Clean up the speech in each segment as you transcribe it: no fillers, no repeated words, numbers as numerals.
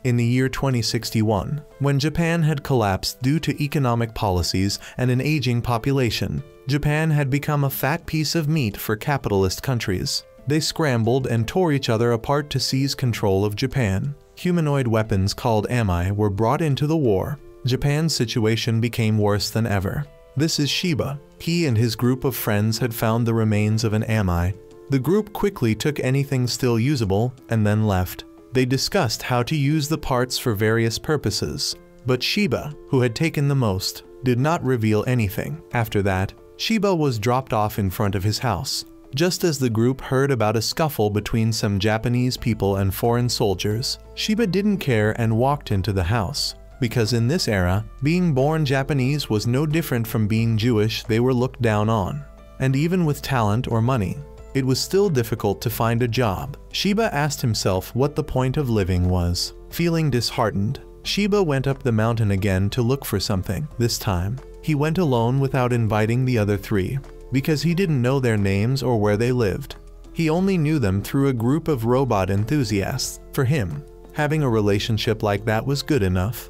In the year 2061, when Japan had collapsed due to economic policies and an aging population, Japan had become a fat piece of meat for capitalist countries. They scrambled and tore each other apart to seize control of Japan. Humanoid weapons called ami were brought into the war. Japan's situation became worse than ever. This is Shiba. He and his group of friends had found the remains of an ami. The group quickly took anything still usable and then left. They discussed how to use the parts for various purposes, but Shiba, who had taken the most, did not reveal anything. After that, Shiba was dropped off in front of his house, just as the group heard about a scuffle between some Japanese people and foreign soldiers. Shiba didn't care and walked into the house, because in this era, being born Japanese was no different from being Jewish. They were looked down on. And even with talent or money, it was still difficult to find a job. Shiba asked himself what the point of living was. Feeling disheartened, Shiba went up the mountain again to look for something. This time, he went alone without inviting the other three, because he didn't know their names or where they lived. He only knew them through a group of robot enthusiasts. For him, having a relationship like that was good enough.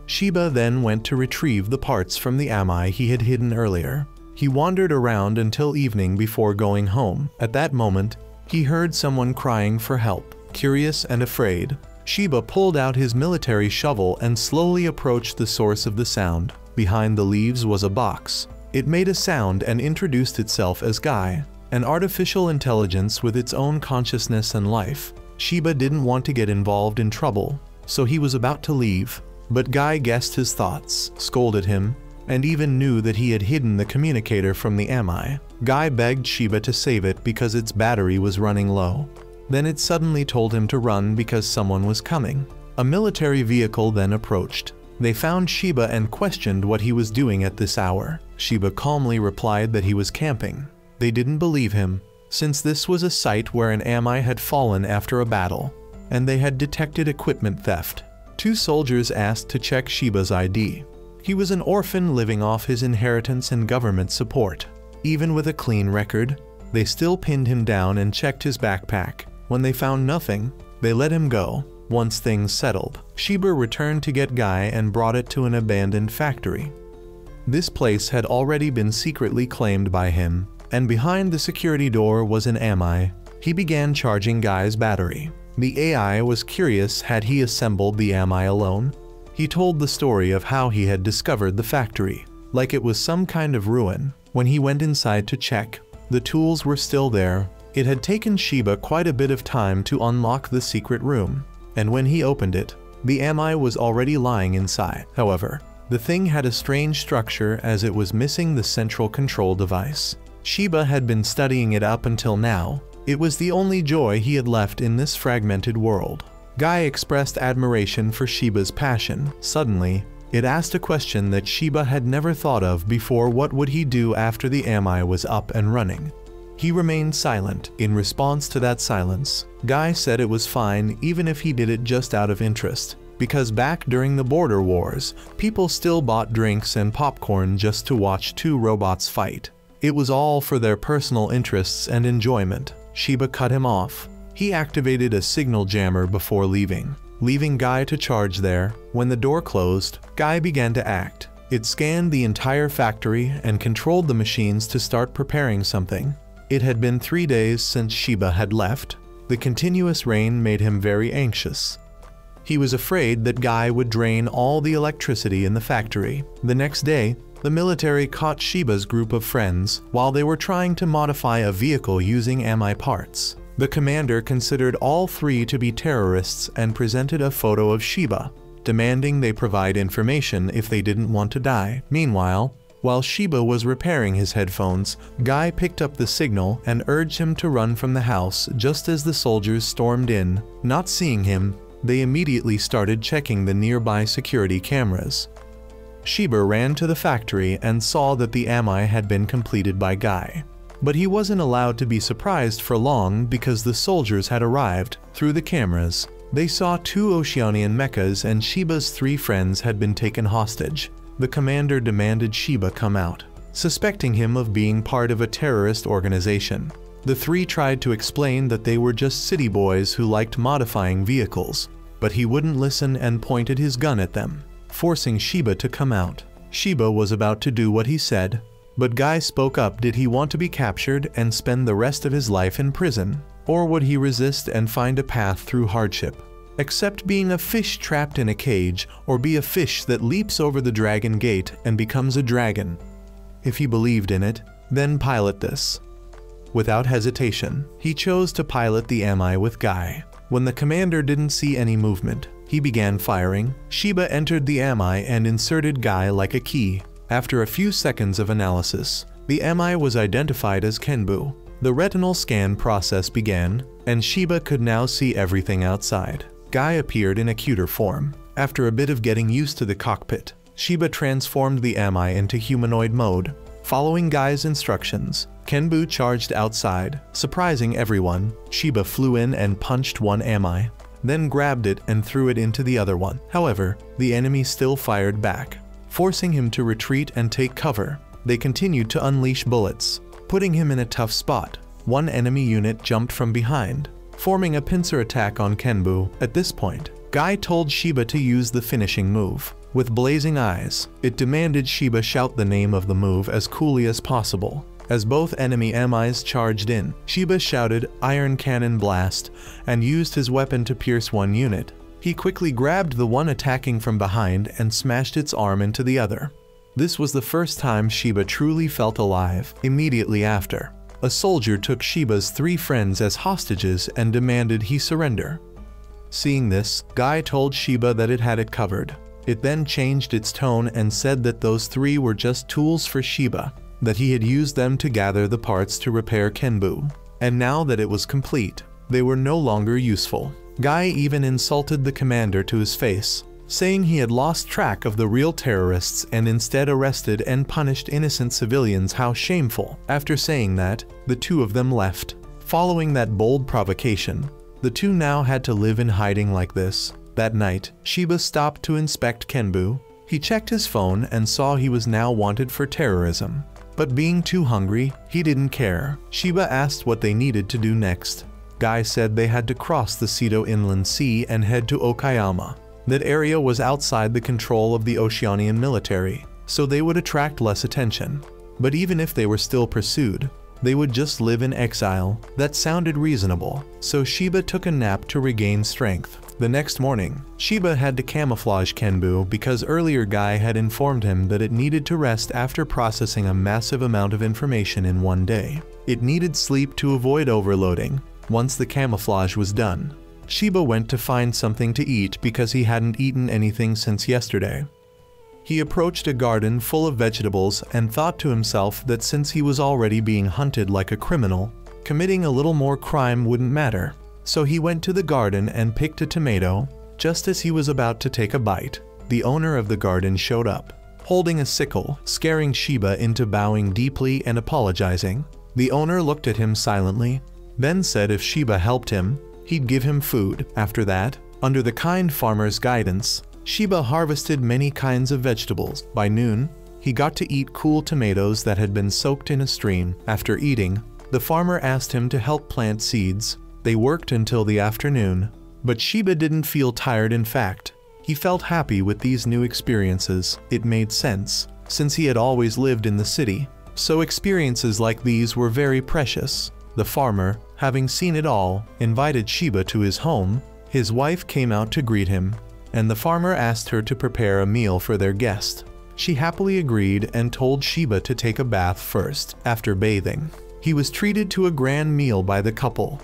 Shiba then went to retrieve the parts from the ami he had hidden earlier. He wandered around until evening before going home. At that moment, he heard someone crying for help. Curious and afraid, Shiba pulled out his military shovel and slowly approached the source of the sound. Behind the leaves was a box. It made a sound and introduced itself as Guy, an artificial intelligence with its own consciousness and life. Shiba didn't want to get involved in trouble, so he was about to leave. But Guy guessed his thoughts, scolded him, and even knew that he had hidden the communicator from the ami. Guy begged Shiba to save it because its battery was running low. Then it suddenly told him to run because someone was coming. A military vehicle then approached. They found Shiba and questioned what he was doing at this hour. Shiba calmly replied that he was camping. They didn't believe him, since this was a site where an ami had fallen after a battle, and they had detected equipment theft. Two soldiers asked to check Shiba's ID. He was an orphan living off his inheritance and government support. Even with a clean record, they still pinned him down and checked his backpack. When they found nothing, they let him go. Once things settled, Shiba returned to get Guy and brought it to an abandoned factory. This place had already been secretly claimed by him, and behind the security door was an ami. He began charging Guy's battery. The AI was curious. Had he assembled the ami alone? He told the story of how he had discovered the factory, like it was some kind of ruin. When he went inside to check, the tools were still there. It had taken Shiba quite a bit of time to unlock the secret room, and when he opened it, the ami was already lying inside. However, the thing had a strange structure as it was missing the central control device. Shiba had been studying it up until now. It was the only joy he had left in this fragmented world. Guy expressed admiration for Shiba's passion. Suddenly, it asked a question that Shiba had never thought of before. What would he do after the ami was up and running? He remained silent. In response to that silence, Guy said it was fine even if he did it just out of interest, because back during the border wars, people still bought drinks and popcorn just to watch two robots fight. It was all for their personal interests and enjoyment. Shiba cut him off. He activated a signal jammer before leaving Guy to charge there. When the door closed, Guy began to act. It scanned the entire factory and controlled the machines to start preparing something. It had been 3 days since Shiba had left. The continuous rain made him very anxious. He was afraid that Guy would drain all the electricity in the factory. The next day, the military caught Shiba's group of friends while they were trying to modify a vehicle using ami parts. The commander considered all three to be terrorists and presented a photo of Shiba, demanding they provide information if they didn't want to die. Meanwhile, while Shiba was repairing his headphones, Guy picked up the signal and urged him to run from the house just as the soldiers stormed in. Not seeing him, they immediately started checking the nearby security cameras. Shiba ran to the factory and saw that the ami had been completed by Guy. But he wasn't allowed to be surprised for long because the soldiers had arrived. Through the cameras, they saw 2 Oceanian mechas and Shiba's 3 friends had been taken hostage. The commander demanded Shiba come out, suspecting him of being part of a terrorist organization. The 3 tried to explain that they were just city boys who liked modifying vehicles. but he wouldn't listen and pointed his gun at them, forcing Shiba to come out. Shiba was about to do what he said, but Guy spoke up. Did he want to be captured and spend the rest of his life in prison, or would he resist and find a path through hardship? Accept being a fish trapped in a cage, or be a fish that leaps over the dragon gate and becomes a dragon? If he believed in it, then pilot this. Without hesitation, he chose to pilot the Ami with Guy. When the commander didn't see any movement, he began firing. Shiba entered the Ami and inserted Guy like a key. After a few seconds of analysis, the Ami was identified as Kenbu. The retinal scan process began, and Shiba could now see everything outside. Guy appeared in a cuter form. After a bit of getting used to the cockpit, Shiba transformed the Ami into humanoid mode. Following Guy's instructions, Kenbu charged outside. Surprising everyone, Shiba flew in and punched one Ami, then grabbed it and threw it into the other one. However, the enemy still fired back, forcing him to retreat and take cover. They continued to unleash bullets, putting him in a tough spot. One enemy unit jumped from behind, forming a pincer attack on Kenbu. At this point, Guy told Shiba to use the finishing move. With blazing eyes, it demanded Shiba shout the name of the move as coolly as possible. As both enemy Amis charged in, Shiba shouted "Iron Cannon Blast" and used his weapon to pierce one unit. He quickly grabbed the one attacking from behind and smashed its arm into the other. This was the first time Shiba truly felt alive. Immediately after, a soldier took Shiba's 3 friends as hostages and demanded he surrender. Seeing this, Guy told Shiba that it had it covered. It then changed its tone and said that those 3 were just tools for Shiba, that he had used them to gather the parts to repair Kenbu, and now that it was complete, they were no longer useful. Guy even insulted the commander to his face, saying he had lost track of the real terrorists and instead arrested and punished innocent civilians. How shameful. After saying that, the 2 of them left. Following that bold provocation, the 2 now had to live in hiding like this. That night, Shiba stopped to inspect Kenbu. He checked his phone and saw he was now wanted for terrorism. But being too hungry, he didn't care. Shiba asked what they needed to do next. Guy said they had to cross the Seto Inland Sea and head to Okayama. That area was outside the control of the Oceanian military, so they would attract less attention. But even if they were still pursued, they would just live in exile. That sounded reasonable, so Shiba took a nap to regain strength. The next morning, Shiba had to camouflage Kenbu because earlier Guy had informed him that it needed to rest after processing a massive amount of information in one day. It needed sleep to avoid overloading. Once the camouflage was done, Shiba went to find something to eat because he hadn't eaten anything since yesterday. He approached a garden full of vegetables and thought to himself that since he was already being hunted like a criminal, committing a little more crime wouldn't matter. So he went to the garden and picked a tomato. Just as he was about to take a bite, the owner of the garden showed up, holding a sickle, scaring Shiba into bowing deeply and apologizing. The owner looked at him silently, then said if Shiba helped him, he'd give him food. After that, under the kind farmer's guidance, Shiba harvested many kinds of vegetables. By noon, he got to eat cool tomatoes that had been soaked in a stream. After eating, the farmer asked him to help plant seeds. They worked until the afternoon, but Shiba didn't feel tired. In fact, he felt happy with these new experiences. It made sense, since he had always lived in the city, so experiences like these were very precious. The farmer, having seen it all, invited Shiba to his home. His wife came out to greet him, and the farmer asked her to prepare a meal for their guest. She happily agreed and told Shiba to take a bath first. After bathing, he was treated to a grand meal by the couple.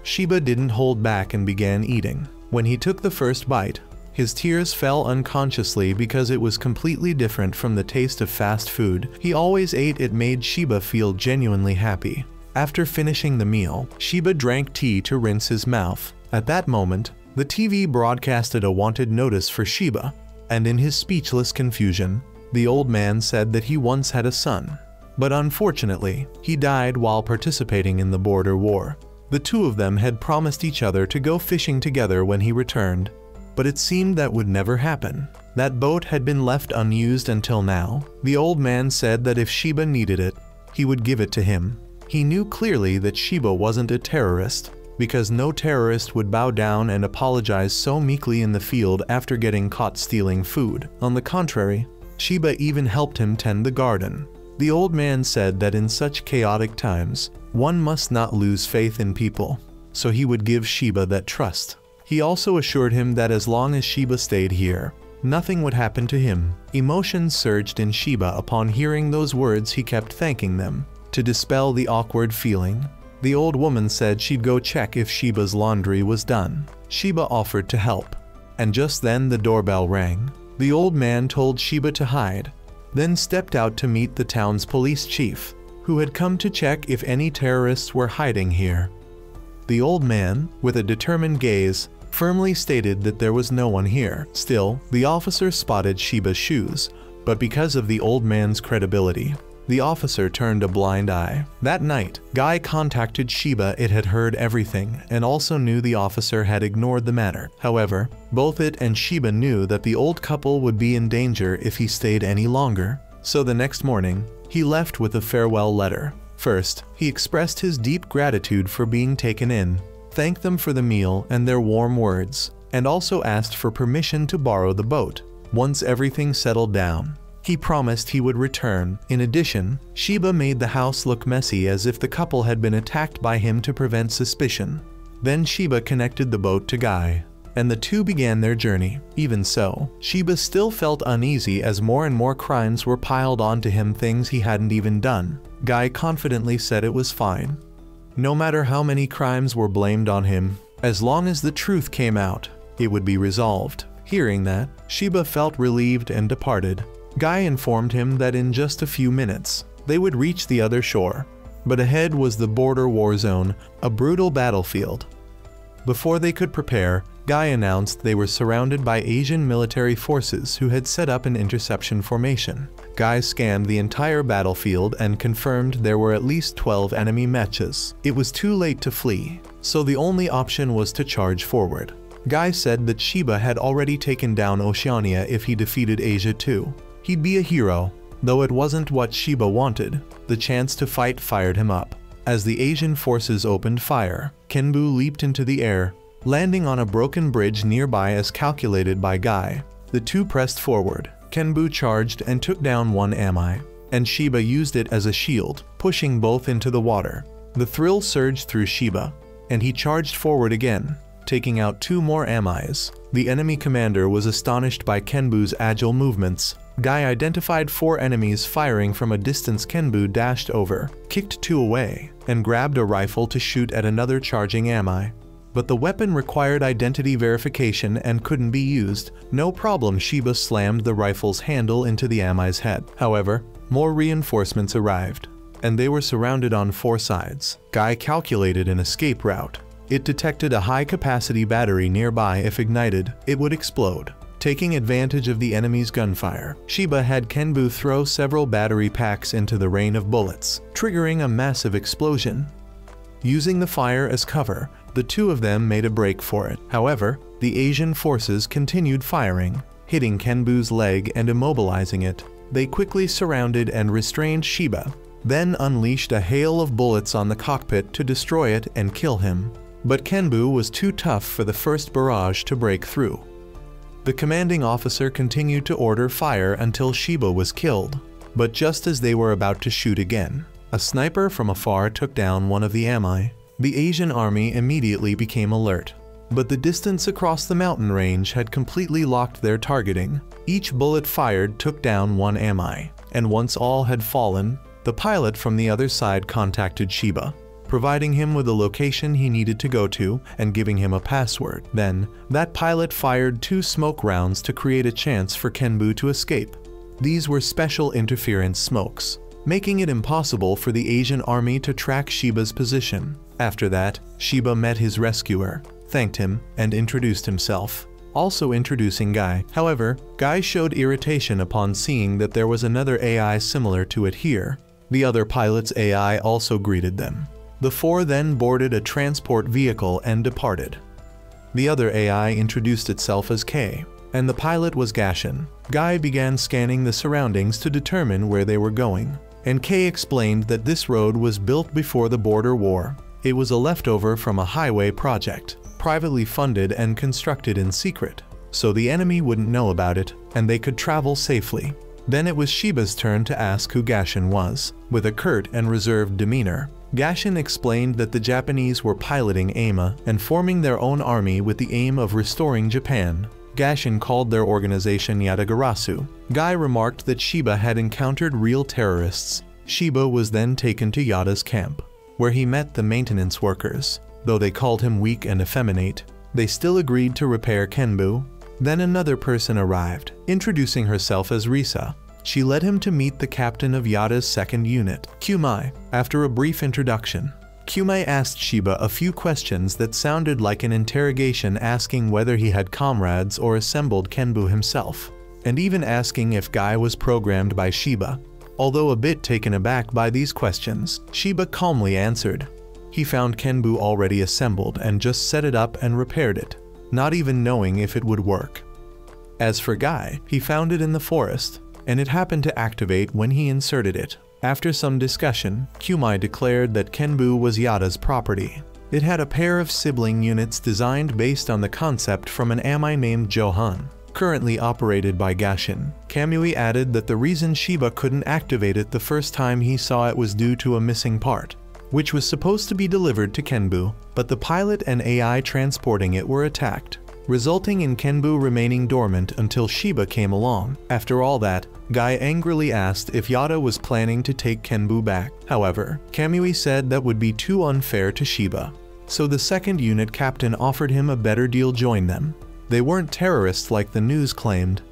Shiba didn't hold back and began eating. When he took the first bite, his tears fell unconsciously because it was completely different from the taste of fast food he always ate. It made Shiba feel genuinely happy. After finishing the meal, Shiba drank tea to rinse his mouth. At that moment, the TV broadcasted a wanted notice for Shiba, and in his speechless confusion, the old man said that he once had a son. But unfortunately, he died while participating in the border war. The 2 of them had promised each other to go fishing together when he returned, but it seemed that would never happen. That boat had been left unused until now. The old man said that if Shiba needed it, he would give it to him. He knew clearly that Shiba wasn't a terrorist. because no terrorist would bow down and apologize so meekly in the field after getting caught stealing food. On the contrary, Shiba even helped him tend the garden. The old man said that in such chaotic times, one must not lose faith in people, so he would give Shiba that trust. He also assured him that as long as Shiba stayed here, nothing would happen to him. Emotions surged in Shiba upon hearing those words. He kept thanking them. To dispel the awkward feeling, the old woman said she'd go check if Shiba's laundry was done. Shiba offered to help, and just then the doorbell rang. The old man told Shiba to hide, then stepped out to meet the town's police chief, who had come to check if any terrorists were hiding here. The old man, with a determined gaze, firmly stated that there was no one here. Still, the officer spotted Shiba's shoes, but because of the old man's credibility, the officer turned a blind eye. That night, Guy contacted Shiba. It had heard everything and also knew the officer had ignored the matter. However, both it and Shiba knew that the old couple would be in danger if he stayed any longer. So the next morning, he left with a farewell letter. First, he expressed his deep gratitude for being taken in, thanked them for the meal and their warm words, and also asked for permission to borrow the boat. Once everything settled down, he promised he would return. In addition, Shiba made the house look messy as if the couple had been attacked by him to prevent suspicion. Then Shiba connected the boat to Guy, and the two began their journey. Even so, Shiba still felt uneasy as more and more crimes were piled onto him, things he hadn't even done. Guy confidently said it was fine. No matter how many crimes were blamed on him, as long as the truth came out, it would be resolved. Hearing that, Shiba felt relieved and departed. Guy informed him that in just a few minutes, they would reach the other shore. But ahead was the border war zone, a brutal battlefield. Before they could prepare, Guy announced they were surrounded by Asian military forces who had set up an interception formation. Guy scanned the entire battlefield and confirmed there were at least 12 enemy matches. It was too late to flee, so the only option was to charge forward. Guy said that Shiba had already taken down Oceania if he defeated Asia too. He'd be a hero, though it wasn't what Shiba wanted. The chance to fight fired him up. As the Asian forces opened fire, Kenbu leaped into the air, landing on a broken bridge nearby as calculated by Guy. The two pressed forward. Kenbu charged and took down one ami, and Shiba used it as a shield, pushing both into the water. The thrill surged through Shiba, and he charged forward again, taking out two more amis. The enemy commander was astonished by Kenbu's agile movements. Guy identified 4 enemies firing from a distance. Kenbu dashed over, kicked 2 away, and grabbed a rifle to shoot at another charging ami. But the weapon required identity verification and couldn't be used. No problem, Shiba slammed the rifle's handle into the ami's head. However, more reinforcements arrived, and they were surrounded on 4 sides. Guy calculated an escape route. It detected a high-capacity battery nearby. If ignited, it would explode. Taking advantage of the enemy's gunfire, Shiba had Kenbu throw several battery packs into the rain of bullets, triggering a massive explosion. Using the fire as cover, the two of them made a break for it. However, the Asian forces continued firing, hitting Kenbu's leg and immobilizing it. They quickly surrounded and restrained Shiba, then unleashed a hail of bullets on the cockpit to destroy it and kill him. But Kenbu was too tough for the first barrage to break through. The commanding officer continued to order fire until Shiba was killed. But just as they were about to shoot again, a sniper from afar took down one of the ami. The Asian army immediately became alert. But the distance across the mountain range had completely locked their targeting. Each bullet fired took down one ami, and once all had fallen, the pilot from the other side contacted Shiba, providing him with the location he needed to go to and giving him a password. Then, that pilot fired 2 smoke rounds to create a chance for Kenbu to escape. These were special interference smokes, making it impossible for the Asian army to track Shiba's position. After that, Shiba met his rescuer, thanked him, and introduced himself, also introducing Guy. However, Guy showed irritation upon seeing that there was another AI similar to it here. The other pilot's AI also greeted them. The 4 then boarded a transport vehicle and departed. The other AI introduced itself as K, and the pilot was Gashin. Guy began scanning the surroundings to determine where they were going, and K explained that this road was built before the border war. It was a leftover from a highway project, privately funded and constructed in secret, so the enemy wouldn't know about it, and they could travel safely. Then it was Shiba's turn to ask who Gashin was. With a curt and reserved demeanor, Gashin explained that the Japanese were piloting AIMA and forming their own army with the aim of restoring Japan. Gashin called their organization Yatagarasu. Guy remarked that Shiba had encountered real terrorists. Shiba was then taken to Yada's camp, where he met the maintenance workers. Though they called him weak and effeminate, they still agreed to repair Kenbu. Then another person arrived, introducing herself as Risa. She led him to meet the captain of Yada's second unit, Kumai. After a brief introduction, Kumai asked Shiba a few questions that sounded like an interrogation, asking whether he had comrades or assembled Kenbu himself, and even asking if Guy was programmed by Shiba. Although a bit taken aback by these questions, Shiba calmly answered. He found Kenbu already assembled and just set it up and repaired it, not even knowing if it would work. As for Guy, he found it in the forest, and it happened to activate when he inserted it. After some discussion, Kumai declared that Kenbu was Yada's property. It had a pair of sibling units designed based on the concept from an anime named Johan, currently operated by Gashin. Kamui added that the reason Shiba couldn't activate it the first time he saw it was due to a missing part, which was supposed to be delivered to Kenbu, but the pilot and AI transporting it were attacked, resulting in Kenbu remaining dormant until Shiba came along. After all that, Guy angrily asked if Yada was planning to take Kenbu back. However, Kamui said that would be too unfair to Shiba, so the second unit captain offered him a better deal: join them. They weren't terrorists like the news claimed.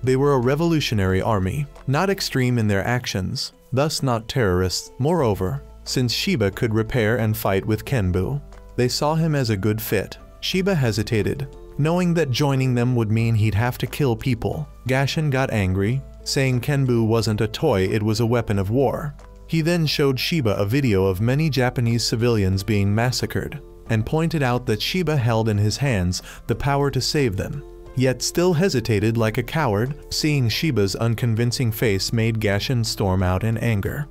They were a revolutionary army, not extreme in their actions, thus not terrorists. Moreover, since Shiba could repair and fight with Kenbu, they saw him as a good fit. Shiba hesitated, knowing that joining them would mean he'd have to kill people. Gashin got angry, saying Kenbu wasn't a toy, it was a weapon of war. He then showed Shiba a video of many Japanese civilians being massacred, and pointed out that Shiba held in his hands the power to save them, yet still hesitated like a coward. Seeing Shiba's unconvincing face made Gashin storm out in anger.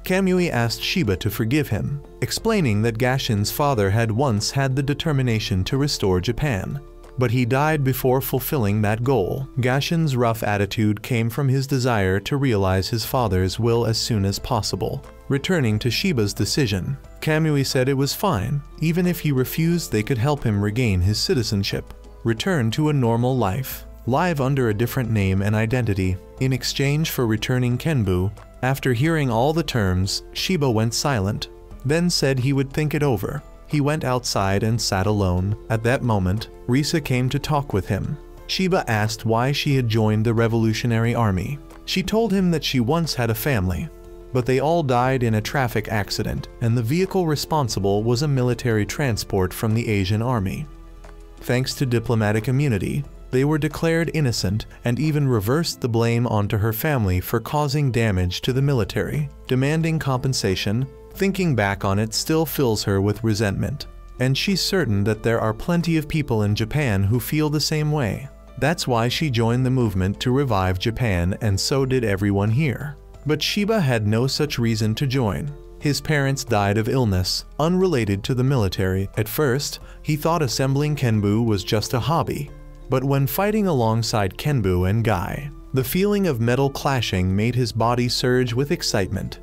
Kamui asked Shiba to forgive him, explaining that Gashin's father had once had the determination to restore Japan, but he died before fulfilling that goal. Gashin's rough attitude came from his desire to realize his father's will as soon as possible. Returning to Shiba's decision, Kamui said it was fine. Even if he refused, they could help him regain his citizenship, return to a normal life, live under a different name and identity, in exchange for returning Kenbu. After hearing all the terms, Shiba went silent, then said he would think it over. He went outside and sat alone. At that moment, Risa came to talk with him. Shiba asked why she had joined the Revolutionary Army. She told him that she once had a family, but they all died in a traffic accident, and the vehicle responsible was a military transport from the Asian army. Thanks to diplomatic immunity, they were declared innocent and even reversed the blame onto her family for causing damage to the military, demanding compensation. Thinking back on it still fills her with resentment, and she's certain that there are plenty of people in Japan who feel the same way. That's why she joined the movement to revive Japan, and so did everyone here. But Shiba had no such reason to join. His parents died of illness, unrelated to the military. At first, he thought assembling Kenbu was just a hobby, but when fighting alongside Kenbu and Guy, the feeling of metal clashing made his body surge with excitement.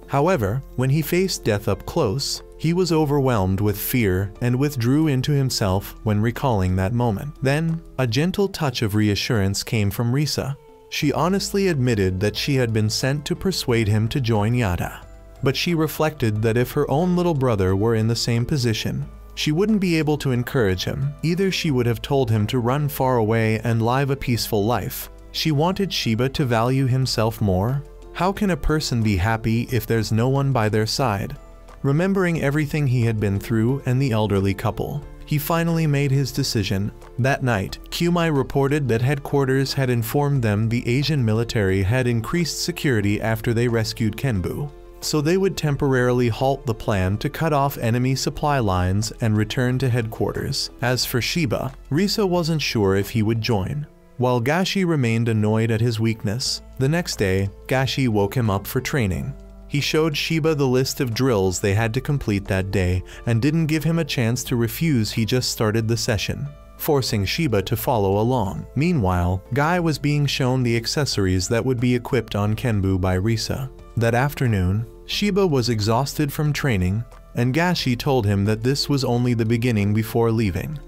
However, when he faced death up close, he was overwhelmed with fear and withdrew into himself when recalling that moment. Then, a gentle touch of reassurance came from Risa. She honestly admitted that she had been sent to persuade him to join Yada. But she reflected that if her own little brother were in the same position, she wouldn't be able to encourage him. Either she would have told him to run far away and live a peaceful life. She wanted Shiba to value himself more. How can a person be happy if there's no one by their side? Remembering everything he had been through and the elderly couple, he finally made his decision. That night, Kumai reported that headquarters had informed them the Asian military had increased security after they rescued Kenbu, so they would temporarily halt the plan to cut off enemy supply lines and return to headquarters. As for Shiba, Risa wasn't sure if he would join, while Gashi remained annoyed at his weakness. The next day, Gashi woke him up for training. He showed Shiba the list of drills they had to complete that day and didn't give him a chance to refuse. He just started the session, forcing Shiba to follow along. Meanwhile, Guy was being shown the accessories that would be equipped on Kenbu by Risa. That afternoon, Shiba was exhausted from training, and Gashi told him that this was only the beginning before leaving.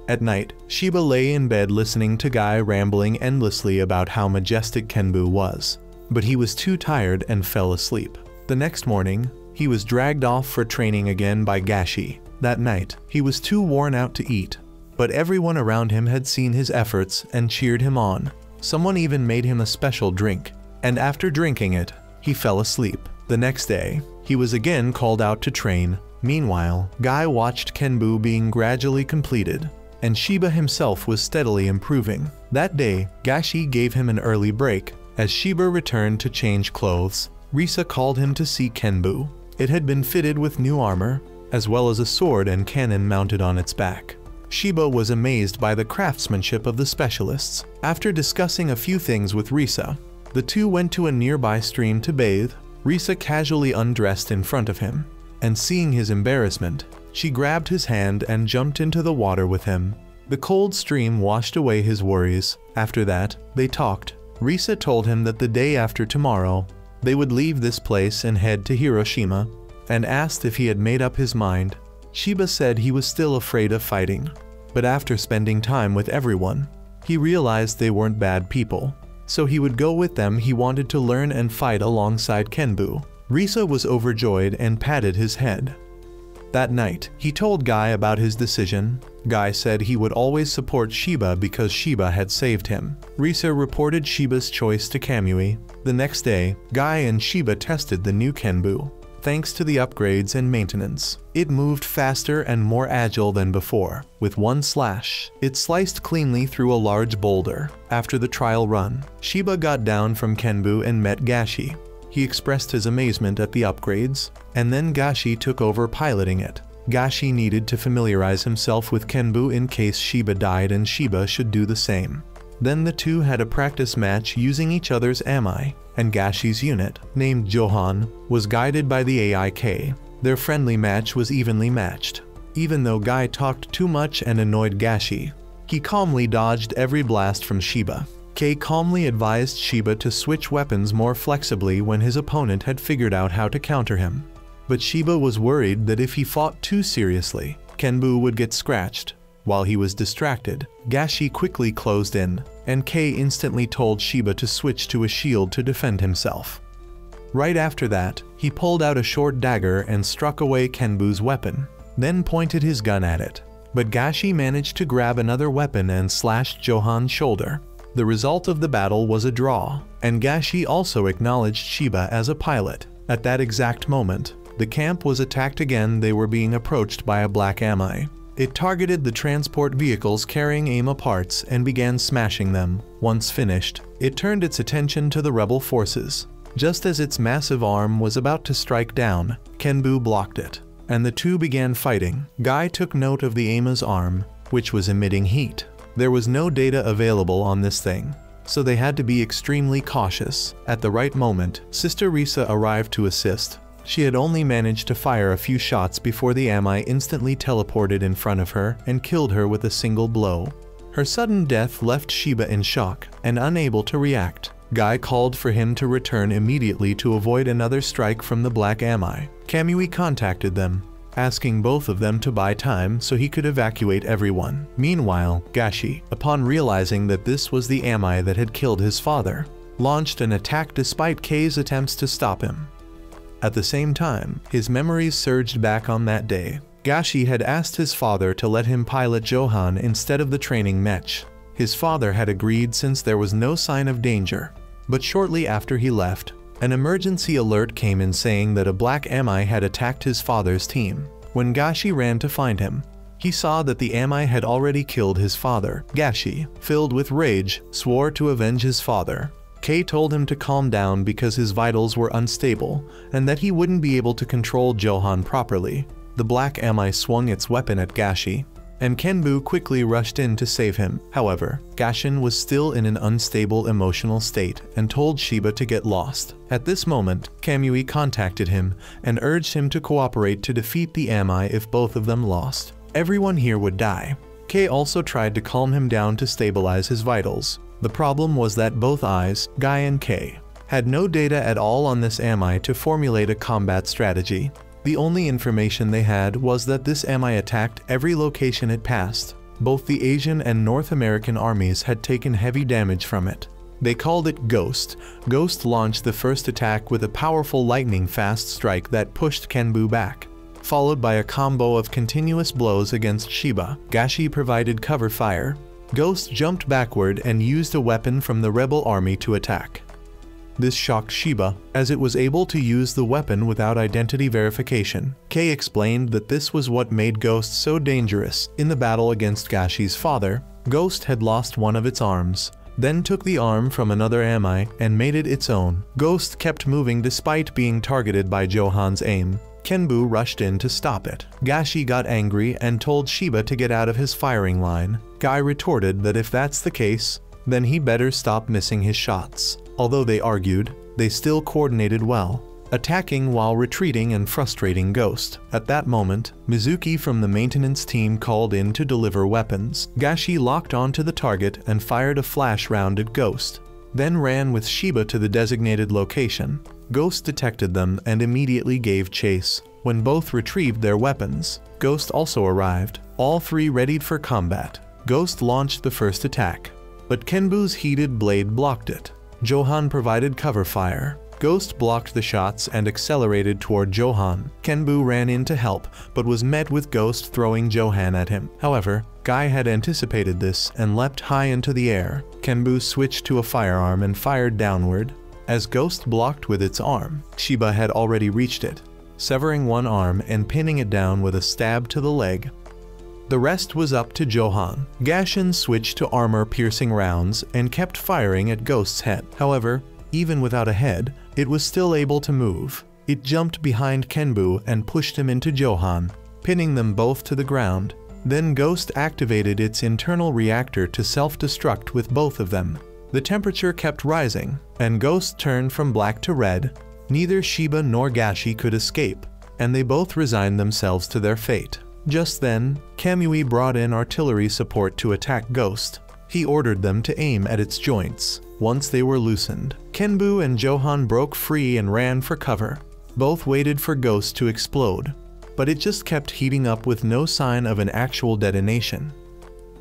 At night, Shiba lay in bed listening to Guy rambling endlessly about how majestic Kenbu was, but he was too tired and fell asleep. The next morning, he was dragged off for training again by Gashi. That night, he was too worn out to eat, but everyone around him had seen his efforts and cheered him on. Someone even made him a special drink, and after drinking it, he fell asleep. The next day, he was again called out to train. Meanwhile, Guy watched Kenbu being gradually completed, and Shiba himself was steadily improving. That day, Gashi gave him an early break. As Shiba returned to change clothes, Risa called him to see Kenbu. It had been fitted with new armor, as well as a sword and cannon mounted on its back. Shiba was amazed by the craftsmanship of the specialists. After discussing a few things with Risa, the two went to a nearby stream to bathe. Risa casually undressed in front of him, and seeing his embarrassment, she grabbed his hand and jumped into the water with him. The cold stream washed away his worries. After that, they talked. Risa told him that the day after tomorrow, they would leave this place and head to Hiroshima, and asked if he had made up his mind. Shiba said he was still afraid of fighting, but after spending time with everyone, he realized they weren't bad people, so he would go with them. He wanted to learn and fight alongside Kenbu. Risa was overjoyed and patted his head. That night, he told Guy about his decision. Guy said he would always support Shiba because Shiba had saved him. Risa reported Shiba's choice to Kamui. The next day, Guy and Shiba tested the new Kenbu. Thanks to the upgrades and maintenance, it moved faster and more agile than before. With one slash, it sliced cleanly through a large boulder. After the trial run, Shiba got down from Kenbu and met Gashi. He expressed his amazement at the upgrades, and then Gashi took over piloting it. Gashi needed to familiarize himself with Kenbu in case Shiba died, and Shiba should do the same. Then the two had a practice match using each other's ami, and Gashi's unit, named Johan, was guided by the AIK. Their friendly match was evenly matched. Even though Guy talked too much and annoyed Gashi, he calmly dodged every blast from Shiba. Kei calmly advised Shiba to switch weapons more flexibly when his opponent had figured out how to counter him. But Shiba was worried that if he fought too seriously, Kenbu would get scratched. While he was distracted, Gashi quickly closed in, and Kei instantly told Shiba to switch to a shield to defend himself. Right after that, he pulled out a short dagger and struck away Kenbu's weapon, then pointed his gun at it. But Gashi managed to grab another weapon and slashed Johan's shoulder. The result of the battle was a draw, and Gashi also acknowledged Shiba as a pilot. At that exact moment, the camp was attacked again. They were being approached by a black ami. It targeted the transport vehicles carrying AMA parts and began smashing them. Once finished, it turned its attention to the rebel forces. Just as its massive arm was about to strike down, Kenbu blocked it, and the two began fighting. Guy took note of the AMA's arm, which was emitting heat. There was no data available on this thing, so they had to be extremely cautious. At the right moment, Sister Risa arrived to assist. She had only managed to fire a few shots before the ami instantly teleported in front of her and killed her with a single blow. Her sudden death left Shiba in shock and unable to react. Guy called for him to return immediately to avoid another strike from the black ami. Kamui contacted them, asking both of them to buy time so he could evacuate everyone. Meanwhile, Gashi, upon realizing that this was the ami that had killed his father, launched an attack despite Kei's attempts to stop him. At the same time, his memories surged back on that day. Gashi had asked his father to let him pilot Johan instead of the training mech. His father had agreed since there was no sign of danger. But shortly after he left, an emergency alert came in saying that a black ami had attacked his father's team. When Gashi ran to find him, he saw that the ami had already killed his father. Gashi, filled with rage, swore to avenge his father. Kei told him to calm down because his vitals were unstable and that he wouldn't be able to control Johan properly. The black ami swung its weapon at Gashi, and Kenbu quickly rushed in to save him. However, Gashin was still in an unstable emotional state and told Shiba to get lost. At this moment, Kamui contacted him and urged him to cooperate to defeat the Ami if both of them lost. Everyone here would die. Kei also tried to calm him down to stabilize his vitals. The problem was that both eyes, Guy and Kei, had no data at all on this Ami to formulate a combat strategy. The only information they had was that this Ami attacked every location it passed. Both the Asian and North American armies had taken heavy damage from it. They called it Ghost. Ghost launched the first attack with a powerful lightning-fast strike that pushed Kenbu back, followed by a combo of continuous blows against Shiba. Gashi provided cover fire. Ghost jumped backward and used a weapon from the rebel army to attack. This shocked Shiba, as it was able to use the weapon without identity verification. Kei explained that this was what made Ghost so dangerous. In the battle against Gashi's father, Ghost had lost one of its arms, then took the arm from another Ami and made it its own. Ghost kept moving despite being targeted by Johan's aim. Kenbu rushed in to stop it. Gashi got angry and told Shiba to get out of his firing line. Guy retorted that if that's the case, then he better stop missing his shots. Although they argued, they still coordinated well, attacking while retreating and frustrating Ghost. At that moment, Mizuki from the maintenance team called in to deliver weapons. Gashi locked onto the target and fired a flash round at Ghost, then ran with Shiba to the designated location. Ghost detected them and immediately gave chase. When both retrieved their weapons, Ghost also arrived, all three readied for combat. Ghost launched the first attack, but Kenbu's heated blade blocked it. Johan provided cover fire. Ghost blocked the shots and accelerated toward Johan. Kenbu ran in to help, but was met with Ghost throwing Johan at him. However, Guy had anticipated this and leapt high into the air. Kenbu switched to a firearm and fired downward. As Ghost blocked with its arm, Shiba had already reached it, severing one arm and pinning it down with a stab to the leg. The rest was up to Johan. Gashin switched to armor-piercing rounds and kept firing at Ghost's head. However, even without a head, it was still able to move. It jumped behind Kenbu and pushed him into Johan, pinning them both to the ground. Then Ghost activated its internal reactor to self-destruct with both of them. The temperature kept rising, and Ghost turned from black to red. Neither Shiba nor Gashi could escape, and they both resigned themselves to their fate. Just then, Kamui brought in artillery support to attack Ghost. He ordered them to aim at its joints. Once they were loosened, Kenbu and Johan broke free and ran for cover. Both waited for Ghost to explode, but it just kept heating up with no sign of an actual detonation.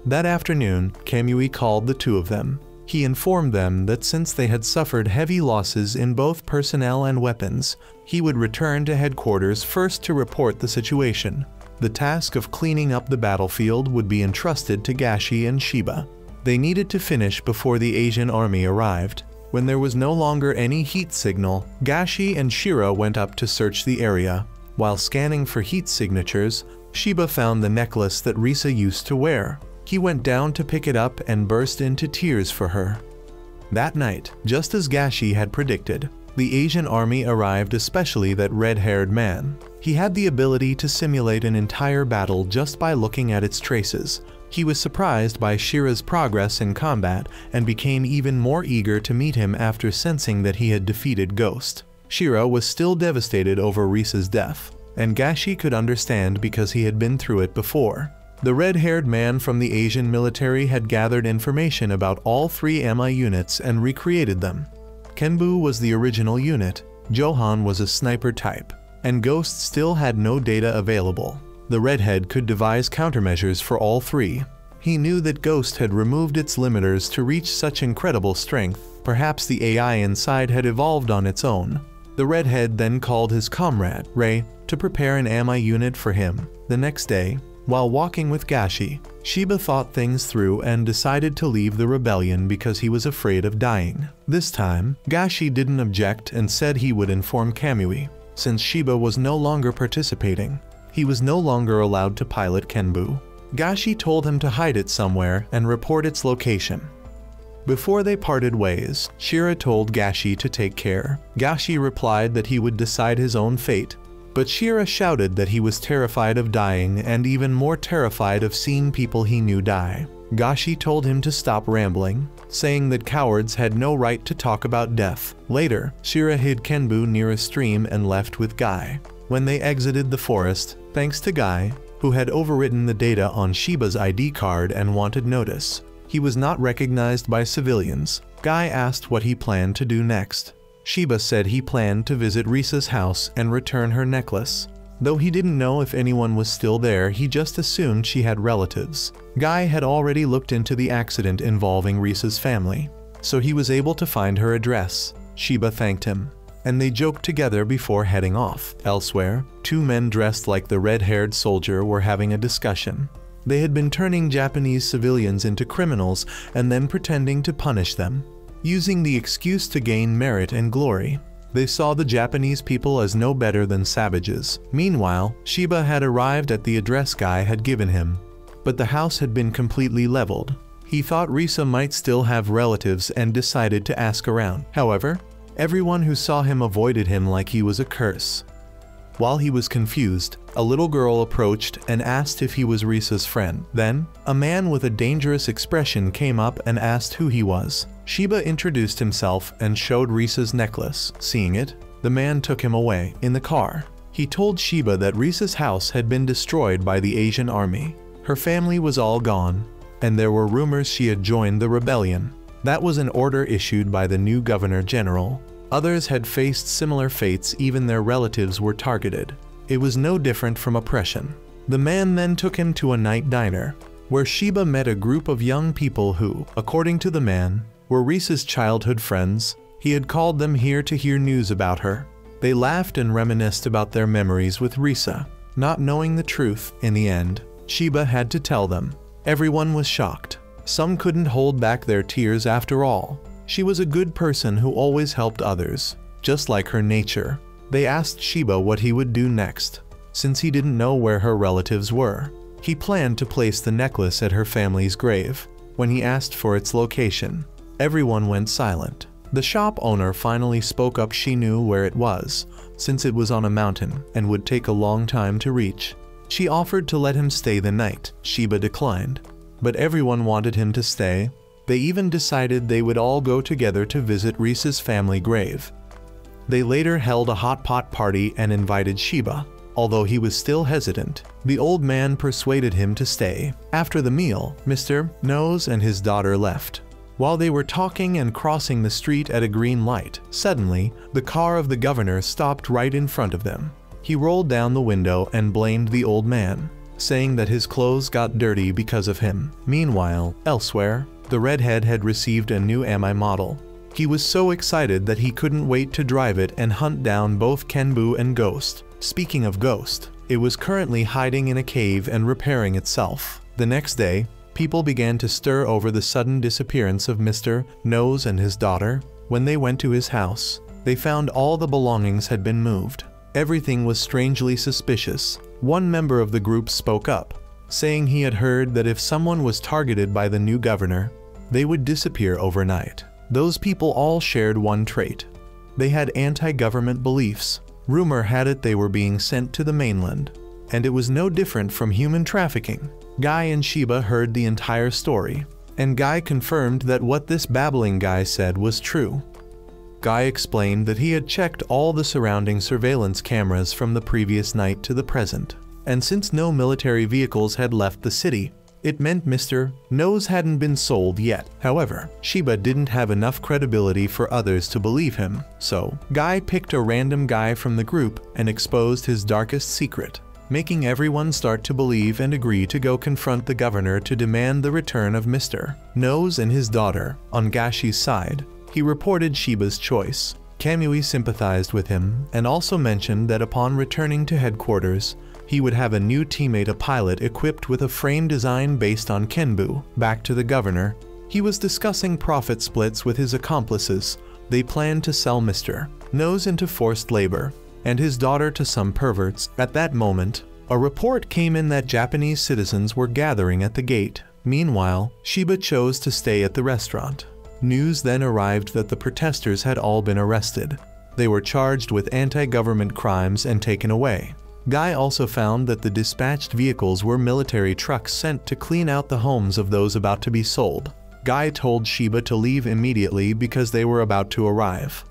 That afternoon, Kamui called the two of them. He informed them that since they had suffered heavy losses in both personnel and weapons, he would return to headquarters first to report the situation. The task of cleaning up the battlefield would be entrusted to Gashi and Shiba. They needed to finish before the Asian army arrived. When there was no longer any heat signal, Gashi and Shira went up to search the area. While scanning for heat signatures, Shiba found the necklace that Risa used to wear. He went down to pick it up and burst into tears for her. That night, just as Gashi had predicted, the Asian army arrived, especially that red-haired man. He had the ability to simulate an entire battle just by looking at its traces. He was surprised by Shira's progress in combat and became even more eager to meet him after sensing that he had defeated Ghost. Shira was still devastated over Risa's death, and Gashi could understand because he had been through it before. The red-haired man from the Asian military had gathered information about all three MI units and recreated them. Kenbu was the original unit, Johan was a sniper type, and Ghost still had no data available. The redhead could devise countermeasures for all three. He knew that Ghost had removed its limiters to reach such incredible strength. Perhaps the AI inside had evolved on its own. The redhead then called his comrade, Ray, to prepare an MI unit for him. The next day, while walking with Gashi, Shiba thought things through and decided to leave the rebellion because he was afraid of dying. This time, Gashi didn't object and said he would inform Kamui. Since Shiba was no longer participating, he was no longer allowed to pilot Kenbu. Gashi told him to hide it somewhere and report its location. Before they parted ways, Shira told Gashi to take care. Gashi replied that he would decide his own fate. But Shira shouted that he was terrified of dying and even more terrified of seeing people he knew die. Gashi told him to stop rambling, saying that cowards had no right to talk about death. Later, Shira hid Kenbu near a stream and left with Guy. When they exited the forest, thanks to Guy, who had overwritten the data on Shiba's ID card and wanted notice, he was not recognized by civilians. Guy asked what he planned to do next. Shiba said he planned to visit Risa's house and return her necklace. Though he didn't know if anyone was still there, he just assumed she had relatives. Guy had already looked into the accident involving Risa's family, so he was able to find her address. Shiba thanked him, and they joked together before heading off. Elsewhere, two men dressed like the red-haired soldier were having a discussion. They had been turning Japanese civilians into criminals and then pretending to punish them, using the excuse to gain merit and glory. They saw the Japanese people as no better than savages. Meanwhile, Shiba had arrived at the address Guy had given him, but the house had been completely leveled. He thought Risa might still have relatives and decided to ask around. However, everyone who saw him avoided him like he was a curse. While he was confused, a little girl approached and asked if he was Risa's friend. Then, a man with a dangerous expression came up and asked who he was. Shiba introduced himself and showed Risa's necklace. Seeing it, the man took him away. In the car, he told Shiba that Risa's house had been destroyed by the Asian army. Her family was all gone, and there were rumors she had joined the rebellion. That was an order issued by the new governor general. Others had faced similar fates, even their relatives were targeted. It was no different from oppression. The man then took him to a night diner, where Shiba met a group of young people who, according to the man, were Risa's childhood friends. He had called them here to hear news about her. They laughed and reminisced about their memories with Risa. Not knowing the truth, in the end, Shiba had to tell them. Everyone was shocked. Some couldn't hold back their tears after all. She was a good person who always helped others, just like her nature. They asked Shiba what he would do next, since he didn't know where her relatives were. He planned to place the necklace at her family's grave. When he asked for its location, everyone went silent. The shop owner finally spoke up. She knew where it was, since it was on a mountain and would take a long time to reach. She offered to let him stay the night. Shiba declined, but everyone wanted him to stay. They even decided they would all go together to visit Risa's family grave. They later held a hot pot party and invited Shiba. Although he was still hesitant, the old man persuaded him to stay. After the meal, Mr. Nose and his daughter left. While they were talking and crossing the street at a green light, suddenly, the car of the governor stopped right in front of them. He rolled down the window and blamed the old man, saying that his clothes got dirty because of him. Meanwhile, elsewhere, the redhead had received a new Ami model. He was so excited that he couldn't wait to drive it and hunt down both Kenbu and Ghost. Speaking of Ghost, it was currently hiding in a cave and repairing itself. The next day, people began to stir over the sudden disappearance of Mr. Nose and his daughter. When they went to his house, they found all the belongings had been moved. Everything was strangely suspicious. One member of the group spoke up, saying he had heard that if someone was targeted by the new governor, they would disappear overnight. Those people all shared one trait. They had anti-government beliefs. Rumor had it they were being sent to the mainland, and it was no different from human trafficking. Guy and Shiba heard the entire story, and Guy confirmed that what this babbling guy said was true. Guy explained that he had checked all the surrounding surveillance cameras from the previous night to the present, and since no military vehicles had left the city, it meant Mr. Nose hadn't been sold yet. However, Shiba didn't have enough credibility for others to believe him, so Guy picked a random guy from the group and exposed his darkest secret, making everyone start to believe and agree to go confront the governor to demand the return of Mr. Nose and his daughter. On Gashi's side, he reported Shiba's choice. Kamui sympathized with him and also mentioned that upon returning to headquarters, he would have a new teammate, a pilot equipped with a frame design based on Kenbu. Back to the governor, he was discussing profit splits with his accomplices. They planned to sell Mr. Nose into forced labor and his daughter to some perverts. At that moment, a report came in that Japanese citizens were gathering at the gate. Meanwhile, Shiba chose to stay at the restaurant. News then arrived that the protesters had all been arrested. They were charged with anti-government crimes and taken away. Guy also found that the dispatched vehicles were military trucks sent to clean out the homes of those about to be sold. Guy told Shiba to leave immediately because they were about to arrive.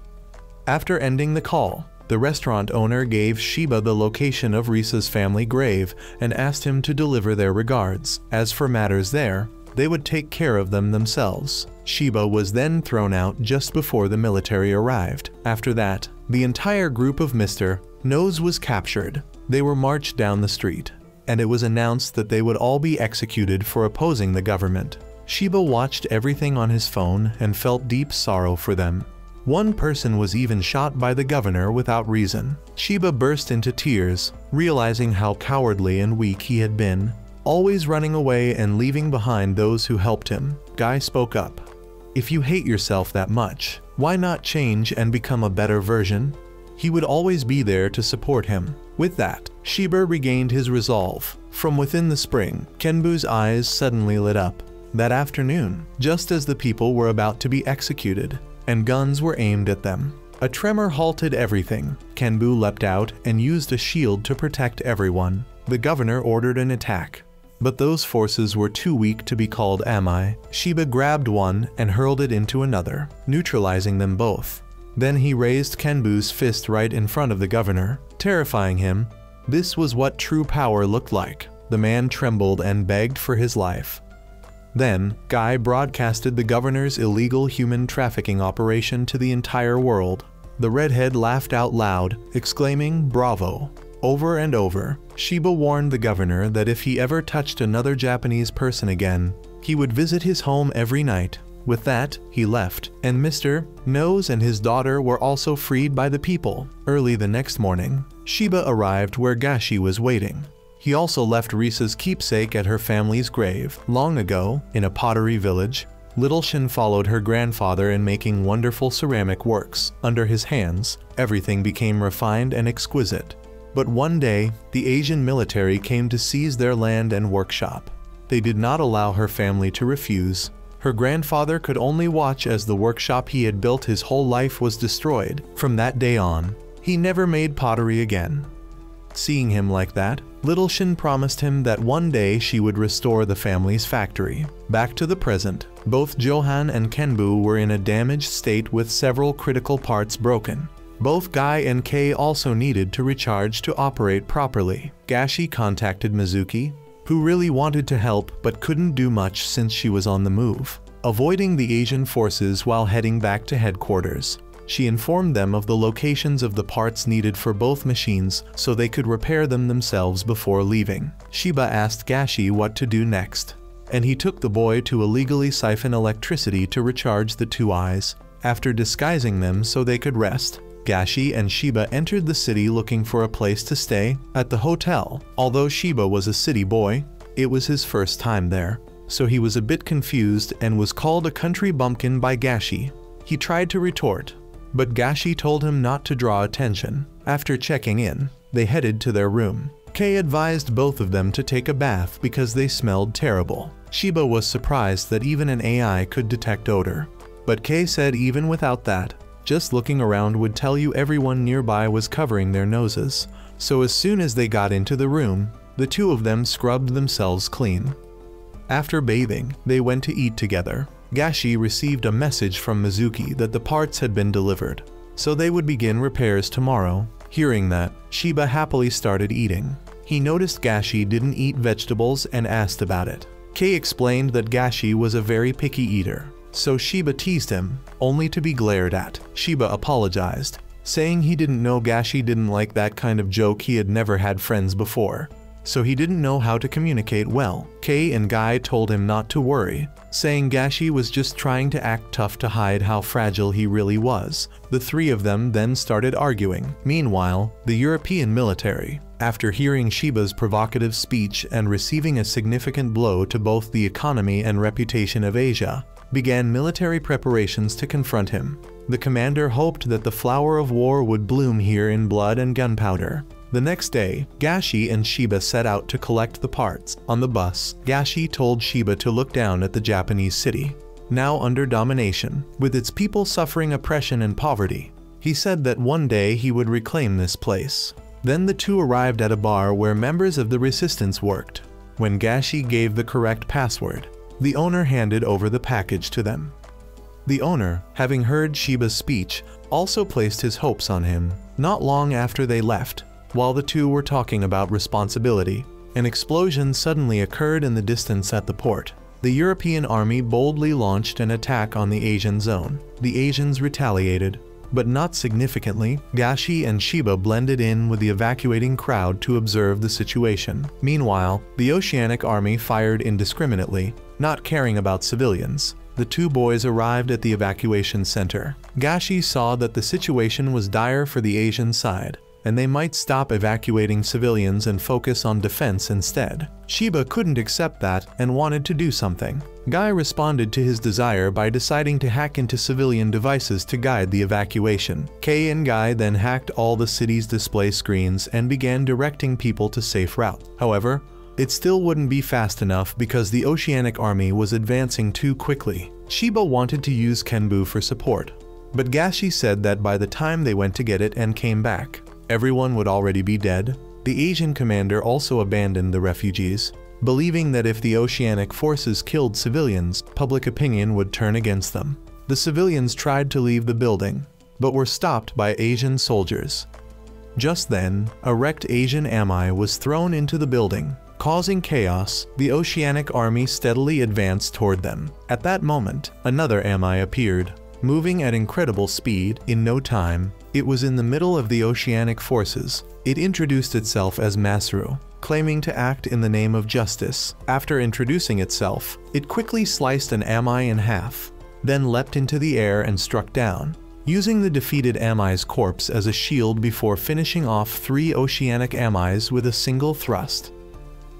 After ending the call, the restaurant owner gave Shiba the location of Risa's family grave and asked him to deliver their regards. As for matters there, they would take care of them themselves. Shiba was then thrown out just before the military arrived. After that, the entire group of Mr. Nose was captured. They were marched down the street, and it was announced that they would all be executed for opposing the government. Shiba watched everything on his phone and felt deep sorrow for them. One person was even shot by the governor without reason. Shiba burst into tears, realizing how cowardly and weak he had been, always running away and leaving behind those who helped him. Guy spoke up. If you hate yourself that much, why not change and become a better version? He would always be there to support him. With that, Shiba regained his resolve. From within the spring, Kenbu's eyes suddenly lit up. That afternoon, just as the people were about to be executed, and guns were aimed at them, a tremor halted everything. Kenbu leapt out and used a shield to protect everyone. The governor ordered an attack, but those forces were too weak to be called Amai. Shiba grabbed one and hurled it into another, neutralizing them both. Then he raised Kenbu's fist right in front of the governor, terrifying him. This was what true power looked like. The man trembled and begged for his life. Then, Guy broadcasted the governor's illegal human trafficking operation to the entire world. The redhead laughed out loud, exclaiming, "Bravo!" Over and over, Shiba warned the governor that if he ever touched another Japanese person again, he would visit his home every night. With that, he left, and Mr. Nose and his daughter were also freed by the people. Early the next morning, Shiba arrived where Gashi was waiting. He also left Risa's keepsake at her family's grave. Long ago, in a pottery village, Little Shin followed her grandfather in making wonderful ceramic works. Under his hands, everything became refined and exquisite. But one day, the Asian military came to seize their land and workshop. They did not allow her family to refuse. Her grandfather could only watch as the workshop he had built his whole life was destroyed. From that day on, he never made pottery again. Seeing him like that, Little Shin promised him that one day she would restore the family's factory. Back to the present, both Johan and Kenbu were in a damaged state with several critical parts broken. Both Guy and Kei also needed to recharge to operate properly. Gashi contacted Mizuki, who really wanted to help but couldn't do much since she was on the move. Avoiding the Asian forces while heading back to headquarters, she informed them of the locations of the parts needed for both machines so they could repair them themselves before leaving. Shiba asked Gashi what to do next, and he took the boy to illegally siphon electricity to recharge the two eyes. After disguising them so they could rest, Gashi and Shiba entered the city looking for a place to stay at the hotel. Although Shiba was a city boy, it was his first time there, so he was a bit confused and was called a country bumpkin by Gashi. He tried to retort, but Gashi told him not to draw attention. After checking in, they headed to their room. Kei advised both of them to take a bath because they smelled terrible. Shiba was surprised that even an AI could detect odor, but Kei said even without that, just looking around would tell you everyone nearby was covering their noses. So as soon as they got into the room, the two of them scrubbed themselves clean. After bathing, they went to eat together. Gashi received a message from Mizuki that the parts had been delivered, so they would begin repairs tomorrow. Hearing that, Shiba happily started eating. He noticed Gashi didn't eat vegetables and asked about it. Kei explained that Gashi was a very picky eater, so Shiba teased him, only to be glared at. Shiba apologized, saying he didn't know Gashi didn't like that kind of joke. He had never had friends before, so he didn't know how to communicate well. Kei and Guy told him not to worry, saying Gashi was just trying to act tough to hide how fragile he really was. The three of them then started arguing. Meanwhile, the European military, after hearing Shiba's provocative speech and receiving a significant blow to both the economy and reputation of Asia, began military preparations to confront him. The commander hoped that the flower of war would bloom here in blood and gunpowder. The next day, Gashi and Shiba set out to collect the parts. On the bus, Gashi told Shiba to look down at the Japanese city, now under domination, with its people suffering oppression and poverty. He said that one day he would reclaim this place. Then the two arrived at a bar where members of the resistance worked. When Gashi gave the correct password, the owner handed over the package to them. The owner, having heard Shiba's speech, also placed his hopes on him. Not long after they left, while the two were talking about responsibility, an explosion suddenly occurred in the distance at the port. The European army boldly launched an attack on the Asian zone. The Asians retaliated, but not significantly. Gashi and Shiba blended in with the evacuating crowd to observe the situation. Meanwhile, the Oceanic army fired indiscriminately, not caring about civilians. The two boys arrived at the evacuation center. Gashi saw that the situation was dire for the Asian side, and they might stop evacuating civilians and focus on defense instead. Shiba couldn't accept that and wanted to do something. Guy responded to his desire by deciding to hack into civilian devices to guide the evacuation. Kei and Guy then hacked all the city's display screens and began directing people to safe routes. However, it still wouldn't be fast enough because the Oceanic army was advancing too quickly. Shiba wanted to use Kenbu for support, but Gashi said that by the time they went to get it and came back, everyone would already be dead. The Asian commander also abandoned the refugees, believing that if the Oceanic forces killed civilians, public opinion would turn against them. The civilians tried to leave the building, but were stopped by Asian soldiers. Just then, a wrecked Asian ami was thrown into the building. Causing chaos, the Oceanic army steadily advanced toward them. At that moment, another ami appeared, moving at incredible speed. In no time, it was in the middle of the Oceanic forces. It introduced itself as Masaru, claiming to act in the name of justice. After introducing itself, it quickly sliced an ami in half, then leapt into the air and struck down, using the defeated ami's corpse as a shield before finishing off 3 Oceanic amis with a single thrust.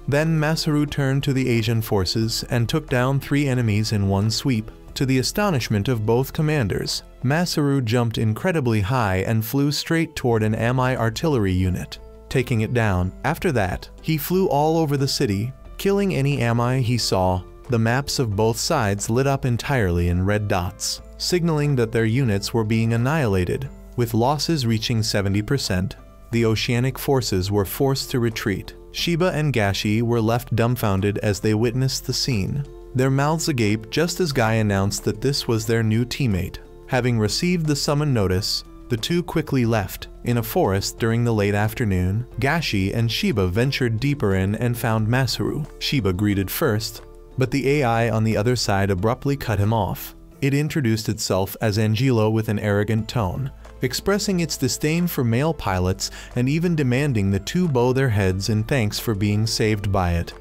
Then Masaru turned to the Asian forces and took down 3 enemies in one sweep. To the astonishment of both commanders, Masaru jumped incredibly high and flew straight toward an ami artillery unit, taking it down. After that, he flew all over the city, killing any ami he saw. The maps of both sides lit up entirely in red dots, signaling that their units were being annihilated. With losses reaching 70%, the Oceanic forces were forced to retreat. Shiba and Gashi were left dumbfounded as they witnessed the scene, their mouths agape just as Guy announced that this was their new teammate. Having received the summon notice, the two quickly left. In a forest during the late afternoon, Gashi and Shiba ventured deeper in and found Masaru. Shiba greeted first, but the AI on the other side abruptly cut him off. It introduced itself as Angelo with an arrogant tone, expressing its disdain for male pilots and even demanding the two bow their heads in thanks for being saved by it.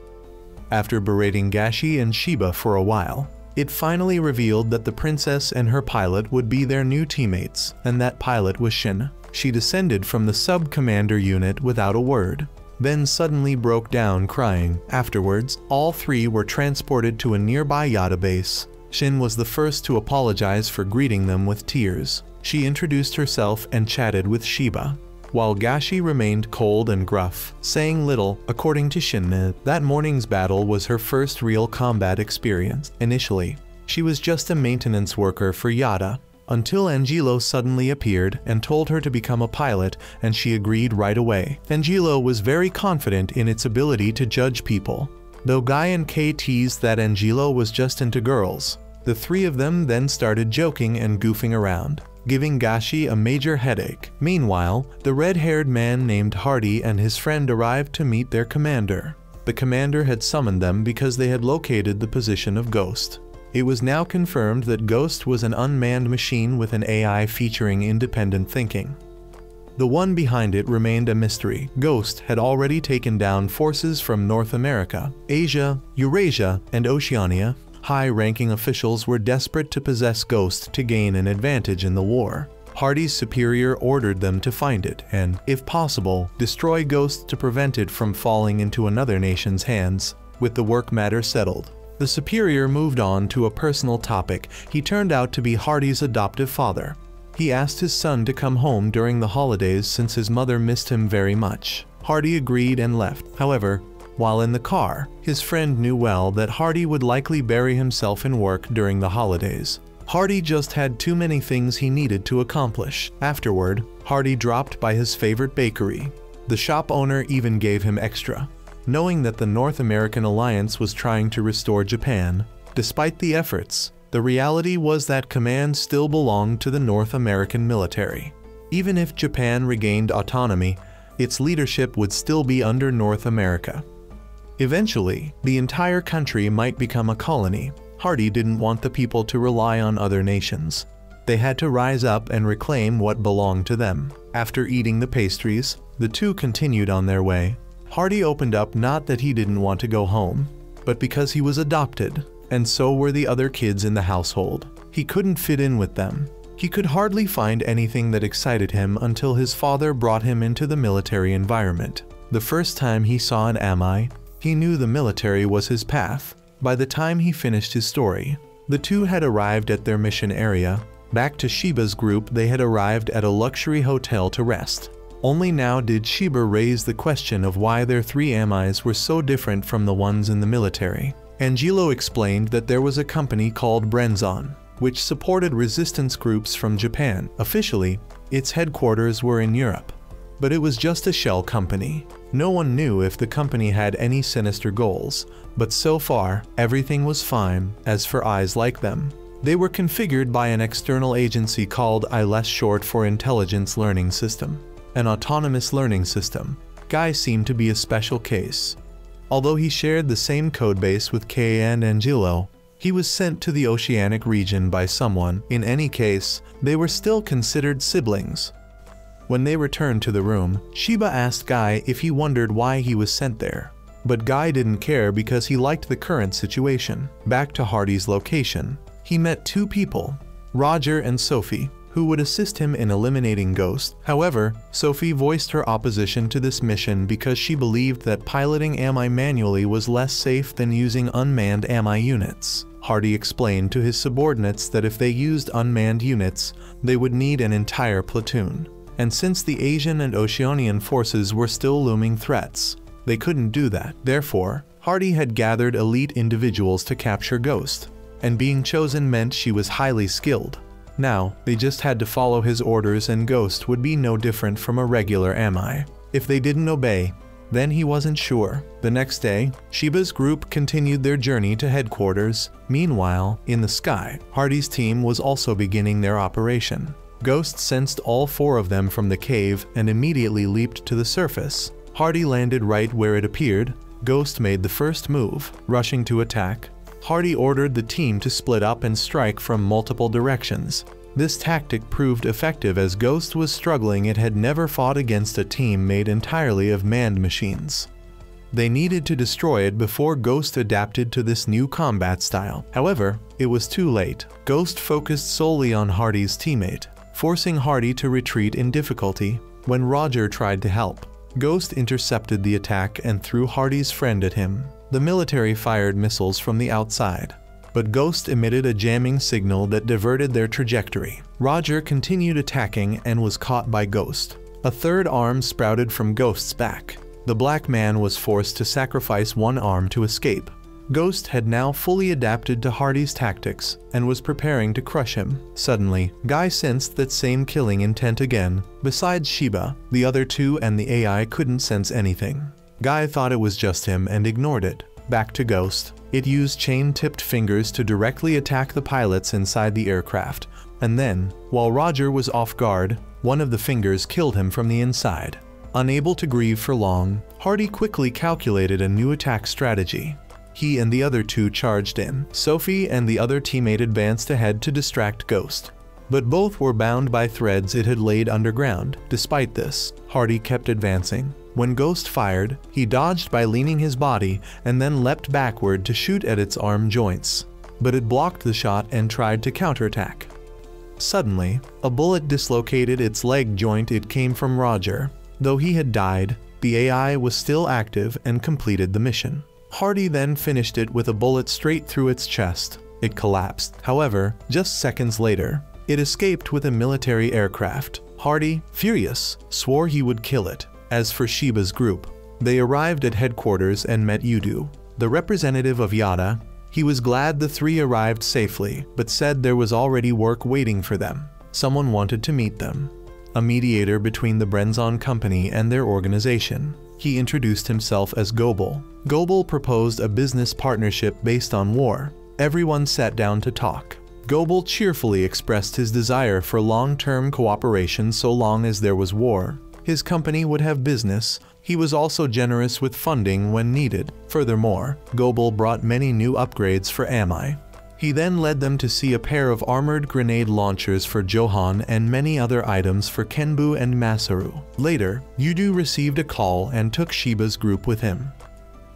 After berating Gashi and Shiba for a while, it finally revealed that the princess and her pilot would be their new teammates, and that pilot was Shin. She descended from the sub-commander unit without a word, then suddenly broke down crying. Afterwards, all 3 were transported to a nearby Yada base. Shin was the first to apologize for greeting them with tears. She introduced herself and chatted with Shiba, while Gashi remained cold and gruff, saying little. According to Shin, that morning's battle was her first real combat experience. Initially, she was just a maintenance worker for Yada, until Angelo suddenly appeared and told her to become a pilot, and she agreed right away. Angelo was very confident in its ability to judge people, though Guy and Kei teased that Angelo was just into girls. The 3 of them then started joking and goofing around, giving Gashi a major headache. Meanwhile, the red-haired man named Hardy and his friend arrived to meet their commander. The commander had summoned them because they had located the position of Ghost. It was now confirmed that Ghost was an unmanned machine with an AI featuring independent thinking. The one behind it remained a mystery. Ghost had already taken down forces from North America, Asia, Eurasia, and Oceania. High-ranking officials were desperate to possess Ghost to gain an advantage in the war. Hardy's superior ordered them to find it and, if possible, destroy Ghost to prevent it from falling into another nation's hands. With the work matter settled, the superior moved on to a personal topic. He turned out to be Hardy's adoptive father. He asked his son to come home during the holidays since his mother missed him very much. Hardy agreed and left. However, while in the car, his friend knew well that Hardy would likely bury himself in work during the holidays. Hardy just had too many things he needed to accomplish. Afterward, Hardy dropped by his favorite bakery. The shop owner even gave him extra. Knowing that the North American alliance was trying to restore Japan, despite the efforts, the reality was that command still belonged to the North American military. Even if Japan regained autonomy, its leadership would still be under North America. Eventually, the entire country might become a colony. Hardy didn't want the people to rely on other nations. They had to rise up and reclaim what belonged to them. After eating the pastries, the two continued on their way. Hardy opened up not that he didn't want to go home, but because he was adopted, and so were the other kids in the household. He couldn't fit in with them. He could hardly find anything that excited him until his father brought him into the military environment. The first time he saw an ami, he knew the military was his path. By the time he finished his story, the two had arrived at their mission area. Back to Shiba's group, they had arrived at a luxury hotel to rest. Only now did Shiba raise the question of why their three amis were so different from the ones in the military. Angelo explained that there was a company called Brenzon, which supported resistance groups from Japan. Officially, its headquarters were in Europe, but it was just a shell company. No one knew if the company had any sinister goals, but so far, everything was fine. As for eyes like them, they were configured by an external agency called AniLast, short for Intelligence Learning System, an autonomous learning system. Guy seemed to be a special case. Although he shared the same codebase with Kei and Angelo, he was sent to the oceanic region by someone. In any case, they were still considered siblings. When they returned to the room, Shiba asked Guy if he wondered why he was sent there. But Guy didn't care because he liked the current situation. Back to Hardy's location, he met two people, Roger and Sophie, who would assist him in eliminating Ghost. However, Sophie voiced her opposition to this mission because she believed that piloting AMI manually was less safe than using unmanned AMI units. Hardy explained to his subordinates that if they used unmanned units, they would need an entire platoon. And since the Asian and Oceanian forces were still looming threats, they couldn't do that. Therefore, Hardy had gathered elite individuals to capture Ghost, and being chosen meant she was highly skilled. Now, they just had to follow his orders and Ghost would be no different from a regular AMI. If they didn't obey, then he wasn't sure. The next day, Shiba's group continued their journey to headquarters. Meanwhile, in the sky, Hardy's team was also beginning their operation. Ghost sensed all four of them from the cave and immediately leaped to the surface. Hardy landed right where it appeared. Ghost made the first move, rushing to attack. Hardy ordered the team to split up and strike from multiple directions. This tactic proved effective as Ghost was struggling. It had never fought against a team made entirely of manned machines. They needed to destroy it before Ghost adapted to this new combat style. However, it was too late. Ghost focused solely on Hardy's teammate, forcing Hardy to retreat in difficulty. When Roger tried to help, Ghost intercepted the attack and threw Hardy's friend at him. The military fired missiles from the outside, but Ghost emitted a jamming signal that diverted their trajectory. Roger continued attacking and was caught by Ghost. A third arm sprouted from Ghost's back. The black man was forced to sacrifice one arm to escape. Ghost had now fully adapted to Hardy's tactics and was preparing to crush him. Suddenly, Guy sensed that same killing intent again. Besides Shiba, the other two and the AI couldn't sense anything. Guy thought it was just him and ignored it. Back to Ghost. It used chain-tipped fingers to directly attack the pilots inside the aircraft, and then, while Roger was off guard, one of the fingers killed him from the inside. Unable to grieve for long, Hardy quickly calculated a new attack strategy. He and the other two charged in. Sophie and the other teammate advanced ahead to distract Ghost, but both were bound by threads it had laid underground. Despite this, Hardy kept advancing. When Ghost fired, he dodged by leaning his body and then leapt backward to shoot at its arm joints, but it blocked the shot and tried to counterattack. Suddenly, a bullet dislocated its leg joint. It came from Roger. Though he had died, the AI was still active and completed the mission. Hardy then finished it with a bullet straight through its chest. It collapsed. However, just seconds later, it escaped with a military aircraft. Hardy, furious, swore he would kill it. As for Shiba's group, they arrived at headquarters and met Yudu, the representative of Yada. He was glad the three arrived safely, but said there was already work waiting for them. Someone wanted to meet them. A mediator between the Brenzon company and their organization. He introduced himself as Gobel. Gobel proposed a business partnership based on war. Everyone sat down to talk. Gobel cheerfully expressed his desire for long-term cooperation so long as there was war. His company would have business. He was also generous with funding when needed. Furthermore, Gobel brought many new upgrades for Ami. He then led them to see a pair of armored grenade launchers for Johan and many other items for Kenbu and Masaru. Later, Yudu received a call and took Shiba's group with him.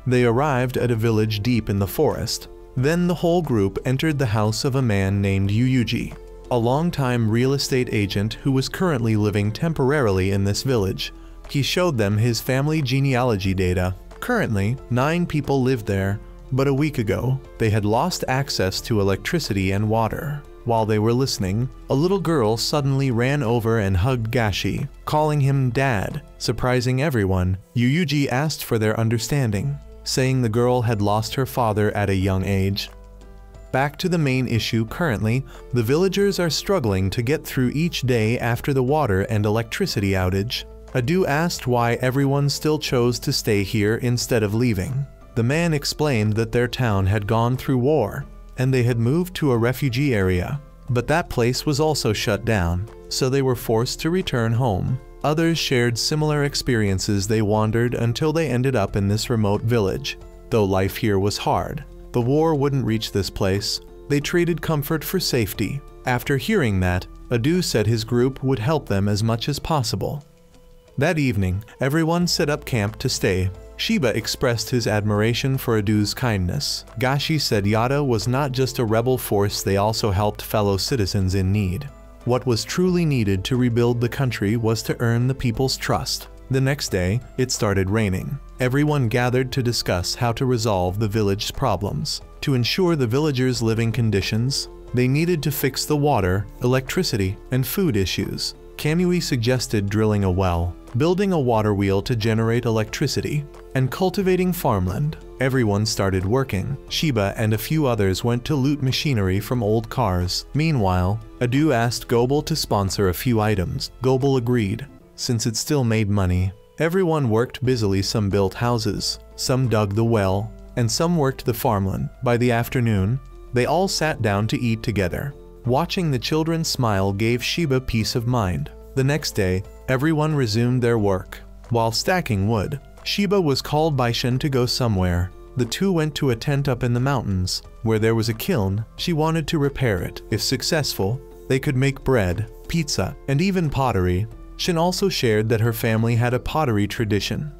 They arrived at a village deep in the forest. Then the whole group entered the house of a man named Yuyuji, a longtime real estate agent who was currently living temporarily in this village. He showed them his family genealogy data. Currently, 9 people lived there, but a week ago, they had lost access to electricity and water. While they were listening, a little girl suddenly ran over and hugged Gashi, calling him Dad. Surprising everyone, Yuyuji asked for their understanding, saying the girl had lost her father at a young age. Back to the main issue. Currently, the villagers are struggling to get through each day after the water and electricity outage. Adu asked why everyone still chose to stay here instead of leaving. The man explained that their town had gone through war, and they had moved to a refugee area. But that place was also shut down, so they were forced to return home. Others shared similar experiences. They wandered until they ended up in this remote village. Though life here was hard, the war wouldn't reach this place. They traded comfort for safety. After hearing that, Adu said his group would help them as much as possible. That evening, everyone set up camp to stay. Shiba expressed his admiration for Adu's kindness. Gashi said Yada was not just a rebel force, they also helped fellow citizens in need. What was truly needed to rebuild the country was to earn the people's trust. The next day, it started raining. Everyone gathered to discuss how to resolve the village's problems. To ensure the villagers' living conditions, they needed to fix the water, electricity, and food issues. Kamui suggested drilling a well, building a water wheel to generate electricity, and cultivating farmland. Everyone started working. Shiba and a few others went to loot machinery from old cars. Meanwhile, Adu asked Gobel to sponsor a few items. Gobel agreed, since it still made money. Everyone worked busily. Some built houses, some dug the well, and some worked the farmland. By the afternoon, they all sat down to eat together. Watching the children smile gave Shiba peace of mind. The next day, everyone resumed their work. While stacking wood, Shiba was called by Shin to go somewhere. The two went to a tent up in the mountains, where there was a kiln. She wanted to repair it. If successful, they could make bread, pizza, and even pottery. Shin also shared that her family had a pottery tradition.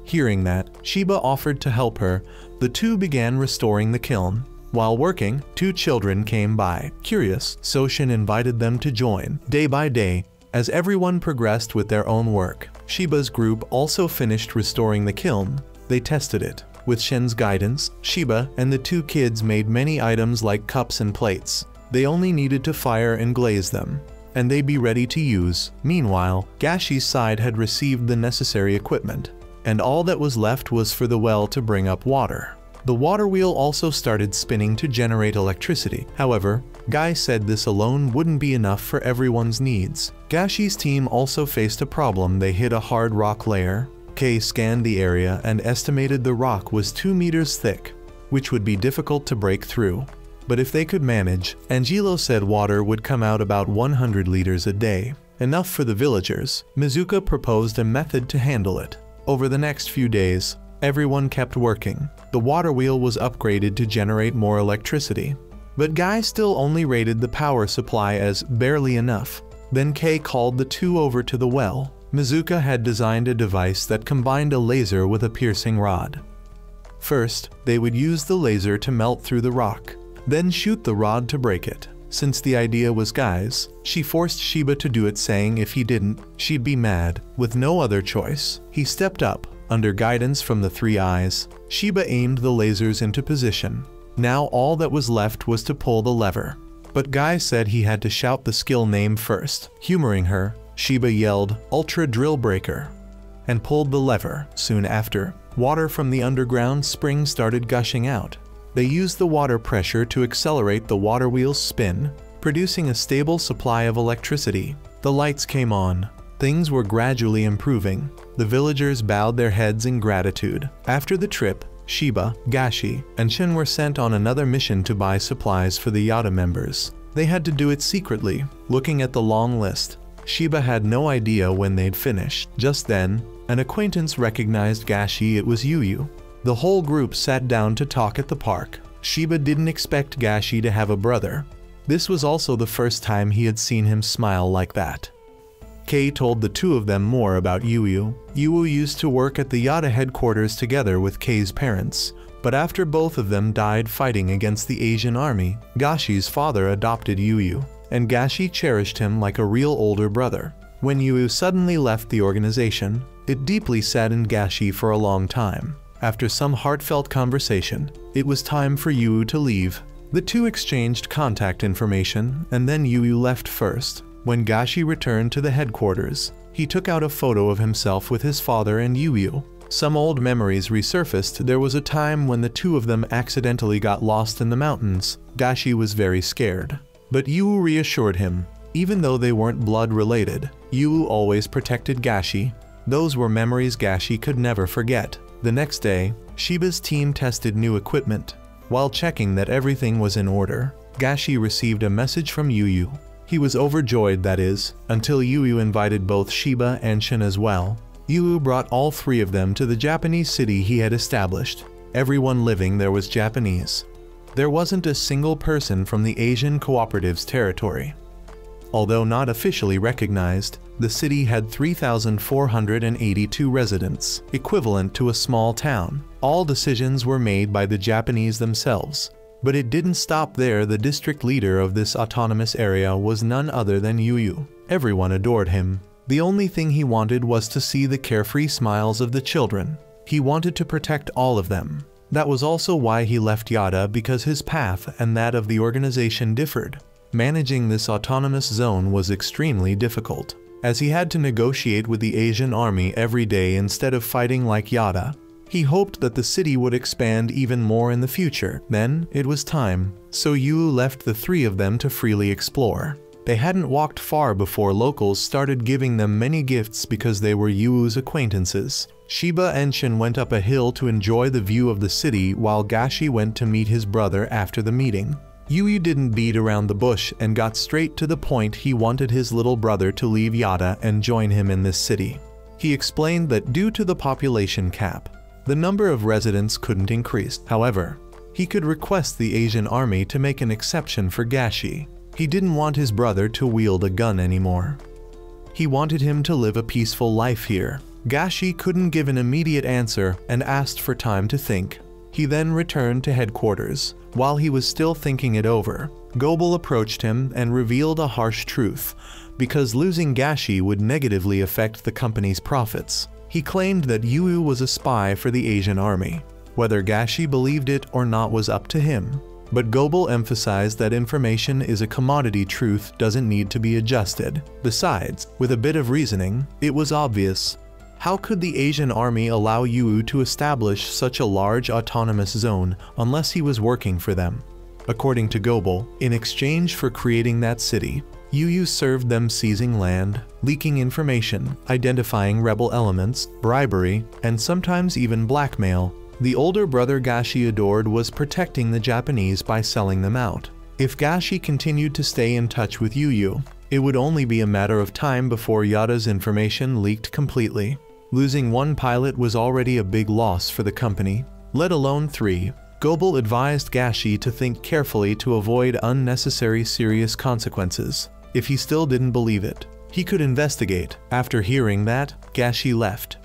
Hearing that, Shiba offered to help her. The two began restoring the kiln. While working, 2 children came by. Curious, so Shin invited them to join. Day by day, as everyone progressed with their own work, Shiba's group also finished restoring the kiln. They tested it. With Shin's guidance, Shiba and the 2 kids made many items like cups and plates. They only needed to fire and glaze them, and they'd be ready to use. Meanwhile, Gashi's side had received the necessary equipment, and all that was left was for the well to bring up water. The water wheel also started spinning to generate electricity. However, Guy said this alone wouldn't be enough for everyone's needs. Gashi's team also faced a problem. They hit a hard rock layer. Kei scanned the area and estimated the rock was 2 meters thick, which would be difficult to break through. But if they could manage, Angelo said water would come out about 100 liters a day, enough for the villagers. Mizuka proposed a method to handle it. Over the next few days, everyone kept working. The water wheel was upgraded to generate more electricity. But Guy still only rated the power supply as barely enough. Then Kei called the 2 over to the well. Mizuka had designed a device that combined a laser with a piercing rod. First, they would use the laser to melt through the rock, then shoot the rod to break it. Since the idea was Guy's, she forced Shiba to do it, saying if he didn't, she'd be mad. With no other choice, he stepped up. Under guidance from the 3 eyes, Shiba aimed the lasers into position. Now all that was left was to pull the lever. But Guy said he had to shout the skill name first. Humoring her, Shiba yelled, "Ultra Drill Breaker," and pulled the lever. Soon after, water from the underground spring started gushing out. They used the water pressure to accelerate the water wheel's spin, producing a stable supply of electricity. The lights came on. Things were gradually improving. The villagers bowed their heads in gratitude. After the trip, Shiba, Gashi, and Shin were sent on another mission to buy supplies for the Yada members. They had to do it secretly. Looking at the long list, Shiba had no idea when they'd finished. Just then, an acquaintance recognized Gashi. It was Yuyu. The whole group sat down to talk at the park. Shiba didn't expect Gashi to have a brother. This was also the first time he had seen him smile like that. Kei told the two of them more about Yuyu. Yuyu used to work at the Yada headquarters together with Kei's parents, but after both of them died fighting against the Asian army, Gashi's father adopted Yuyu, and Gashi cherished him like a real older brother. When Yuyu suddenly left the organization, it deeply saddened Gashi for a long time. After some heartfelt conversation, it was time for Yuyu to leave. The two exchanged contact information, and then Yuyu left first. When Gashi returned to the headquarters, he took out a photo of himself with his father and Yuyu. Some old memories resurfaced. There was a time when the two of them accidentally got lost in the mountains. Gashi was very scared, but Yuyu reassured him. Even though they weren't blood-related, Yuyu always protected Gashi. Those were memories Gashi could never forget. The next day, Shiba's team tested new equipment. While checking that everything was in order, Gashi received a message from Yuyu. He was overjoyed, that is, until Yuyu invited both Shiba and Shin as well. Yuyu brought all three of them to the Japanese city he had established. Everyone living there was Japanese. There wasn't a single person from the Asian Cooperative's territory. Although not officially recognized, the city had 3,482 residents, equivalent to a small town. All decisions were made by the Japanese themselves. But it didn't stop there. The district leader of this autonomous area was none other than Yuyu. Everyone adored him. The only thing he wanted was to see the carefree smiles of the children. He wanted to protect all of them. That was also why he left Yada, because his path and that of the organization differed. Managing this autonomous zone was extremely difficult, as he had to negotiate with the Asian army every day instead of fighting like Yada. He hoped that the city would expand even more in the future. Then, it was time. So Yuyu left the three of them to freely explore. They hadn't walked far before locals started giving them many gifts because they were Yuyu's acquaintances. Shiba and Shin went up a hill to enjoy the view of the city while Gashi went to meet his brother after the meeting. Yuyu didn't beat around the bush and got straight to the point. He wanted his little brother to leave Yada and join him in this city. He explained that due to the population cap, the number of residents couldn't increase. However, he could request the Asian army to make an exception for Gashi. He didn't want his brother to wield a gun anymore. He wanted him to live a peaceful life here. Gashi couldn't give an immediate answer and asked for time to think. He then returned to headquarters. While he was still thinking it over, Gobel approached him and revealed a harsh truth, because losing Gashi would negatively affect the company's profits. He claimed that Yuyu was a spy for the Asian army. Whether Gashi believed it or not was up to him. But Gobel emphasized that information is a commodity. Truth doesn't need to be adjusted. Besides, with a bit of reasoning, it was obvious. How could the Asian army allow Yuyu to establish such a large autonomous zone unless he was working for them? According to Gobel, in exchange for creating that city, Yuyu served them seizing land, leaking information, identifying rebel elements, bribery, and sometimes even blackmail. The older brother Gashi adored was protecting the Japanese by selling them out. If Gashi continued to stay in touch with Yuyu, it would only be a matter of time before Yada's information leaked completely. Losing one pilot was already a big loss for the company, let alone three. Gobel advised Gashi to think carefully to avoid unnecessary serious consequences. If he still didn't believe it, he could investigate. After hearing that, Gashi left.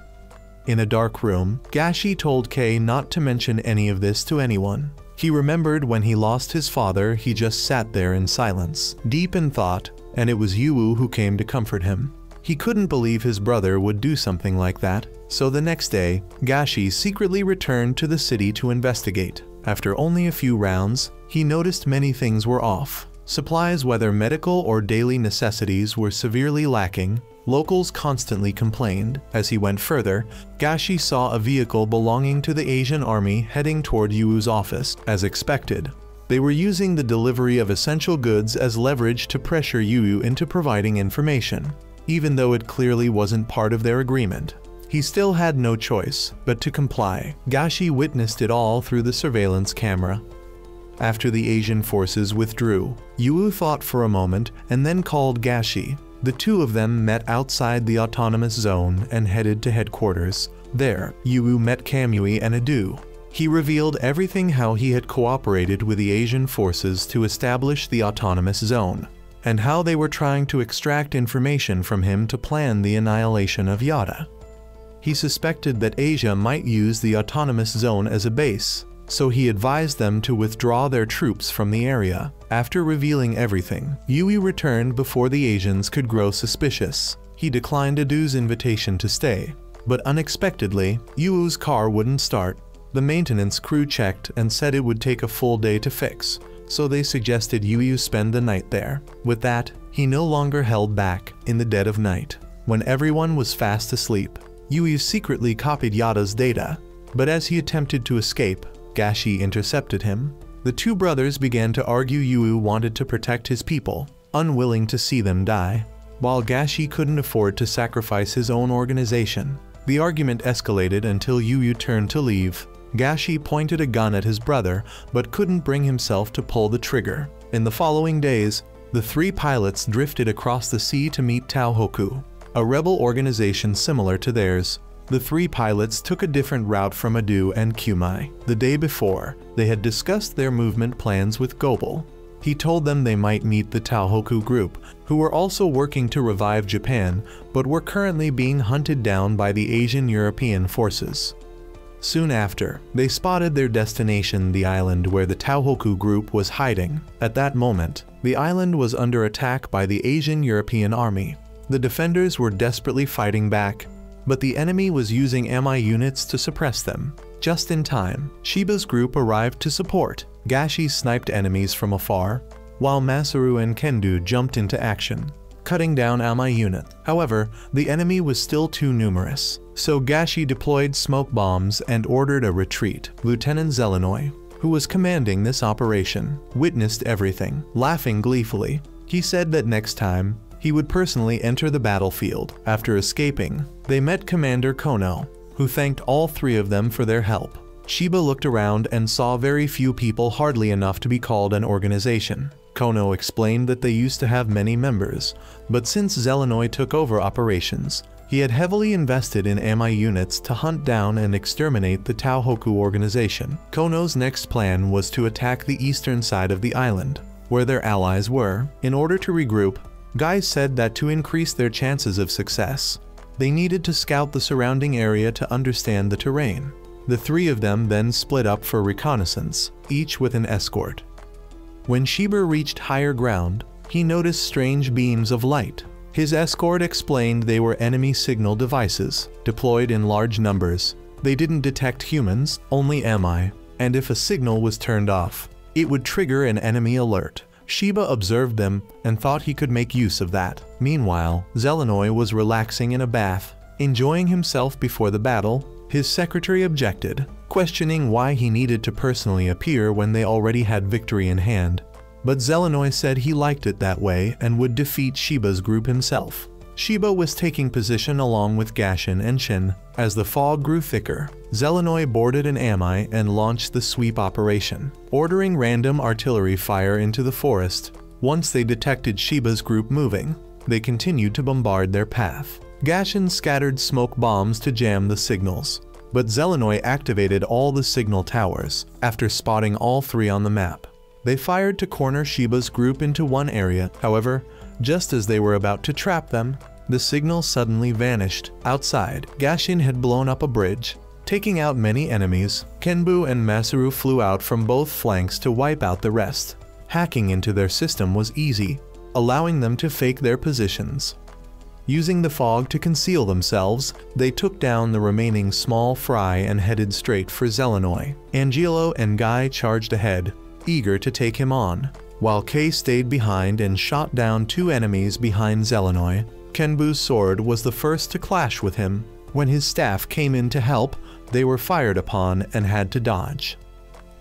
In a dark room, Gashi told Kei not to mention any of this to anyone. He remembered when he lost his father. He just sat there in silence, deep in thought, and it was Yuyu who came to comfort him. He couldn't believe his brother would do something like that, so the next day, Gashi secretly returned to the city to investigate. After only a few rounds, he noticed many things were off. Supplies, whether medical or daily necessities, were severely lacking. Locals constantly complained. As he went further, Gashi saw a vehicle belonging to the Asian army heading toward Yuu's office. As expected, they were using the delivery of essential goods as leverage to pressure Yu into providing information. Even though it clearly wasn't part of their agreement, he still had no choice but to comply. Gashi witnessed it all through the surveillance camera. After the Asian forces withdrew, Yu thought for a moment and then called Gashi. The two of them met outside the autonomous zone and headed to headquarters. There, Yu met Kamui and Adu. He revealed everything, how he had cooperated with the Asian forces to establish the autonomous zone, and how they were trying to extract information from him to plan the annihilation of Yada. He suspected that Asia might use the autonomous zone as a base, so he advised them to withdraw their troops from the area. After revealing everything, Yui returned before the Asians could grow suspicious. He declined Adu's invitation to stay, but unexpectedly, Yuu's car wouldn't start. The maintenance crew checked and said it would take a full day to fix, so they suggested Yu spend the night there. With that, he no longer held back. In the dead of night, when everyone was fast asleep, Yu secretly copied Yada's data, but as he attempted to escape, Gashi intercepted him. The two brothers began to argue. Yu wanted to protect his people, unwilling to see them die, while Gashi couldn't afford to sacrifice his own organization. The argument escalated until Yu turned to leave. Gashi pointed a gun at his brother, but couldn't bring himself to pull the trigger. In the following days, the three pilots drifted across the sea to meet Taohoku, a rebel organization similar to theirs. The three pilots took a different route from Adu and Kumai. The day before, they had discussed their movement plans with Gobel. He told them they might meet the Taohoku group, who were also working to revive Japan, but were currently being hunted down by the Asian European forces. Soon after, they spotted their destination, the island where the Taohoku group was hiding. At that moment, the island was under attack by the Asian European army. The defenders were desperately fighting back, but the enemy was using MI units to suppress them. Just in time, Shiba's group arrived to support. Gashi sniped enemies from afar, while Masaru and Kendo jumped into action, cutting down MI unit. However, the enemy was still too numerous, so Gashi deployed smoke bombs and ordered a retreat. Lieutenant Zelenoy, who was commanding this operation, witnessed everything. Laughing gleefully, he said that next time, he would personally enter the battlefield. After escaping, they met Commander Kono, who thanked all three of them for their help. Shiba looked around and saw very few people, hardly enough to be called an organization. Kono explained that they used to have many members, but since Zelenoy took over operations, he had heavily invested in MI units to hunt down and exterminate the Taohoku organization. Kono's next plan was to attack the eastern side of the island, where their allies were. In order to regroup, Guy said that to increase their chances of success, they needed to scout the surrounding area to understand the terrain. The three of them then split up for reconnaissance, each with an escort. When Shiba reached higher ground, he noticed strange beams of light. His escort explained they were enemy signal devices, deployed in large numbers. They didn't detect humans, only MI, and if a signal was turned off, it would trigger an enemy alert. Shiba observed them and thought he could make use of that. Meanwhile, Zelenoy was relaxing in a bath, enjoying himself before the battle. His secretary objected, questioning why he needed to personally appear when they already had victory in hand. But Zelenoy said he liked it that way and would defeat Shiba's group himself. Shiba was taking position along with Gashin and Shin. As the fog grew thicker, Zelenoy boarded an AMI and launched the sweep operation, ordering random artillery fire into the forest. Once they detected Shiba's group moving, they continued to bombard their path. Gashin scattered smoke bombs to jam the signals, but Zelenoy activated all the signal towers. After spotting all three on the map, they fired to corner Shiba's group into one area. However, just as they were about to trap them, the signal suddenly vanished. Outside, Gashin had blown up a bridge, taking out many enemies. Kenbu and Masaru flew out from both flanks to wipe out the rest. Hacking into their system was easy, allowing them to fake their positions. Using the fog to conceal themselves, they took down the remaining small fry and headed straight for Zelenoy. Angelo and Guy charged ahead, eager to take him on, while Kei stayed behind and shot down two enemies behind Zelenoy. Kenbu's sword was the first to clash with him. When his staff came in to help, they were fired upon and had to dodge.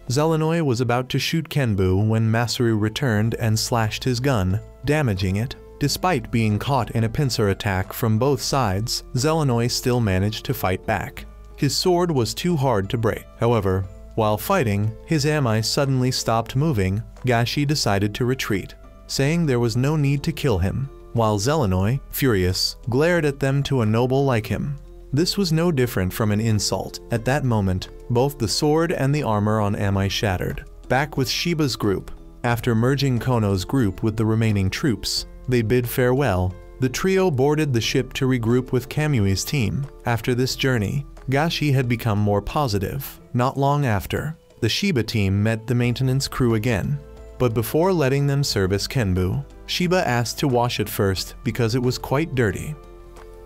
Zelenoy was about to shoot Kenbu when Masaru returned and slashed his gun, damaging it. Despite being caught in a pincer attack from both sides, Zelenoy still managed to fight back. His sword was too hard to break. However, while fighting, his ally suddenly stopped moving. Gashi decided to retreat, saying there was no need to kill him, while Zelenoy, furious, glared at them to a noble like him. This was no different from an insult. At that moment, both the sword and the armor on Amai shattered. Back with Shiba's group, after merging Kono's group with the remaining troops, they bid farewell. The trio boarded the ship to regroup with Kamui's team. After this journey, Gashi had become more positive. Not long after, the Shiba team met the maintenance crew again. But before letting them service Kenbu, Shiba asked to wash it first because it was quite dirty.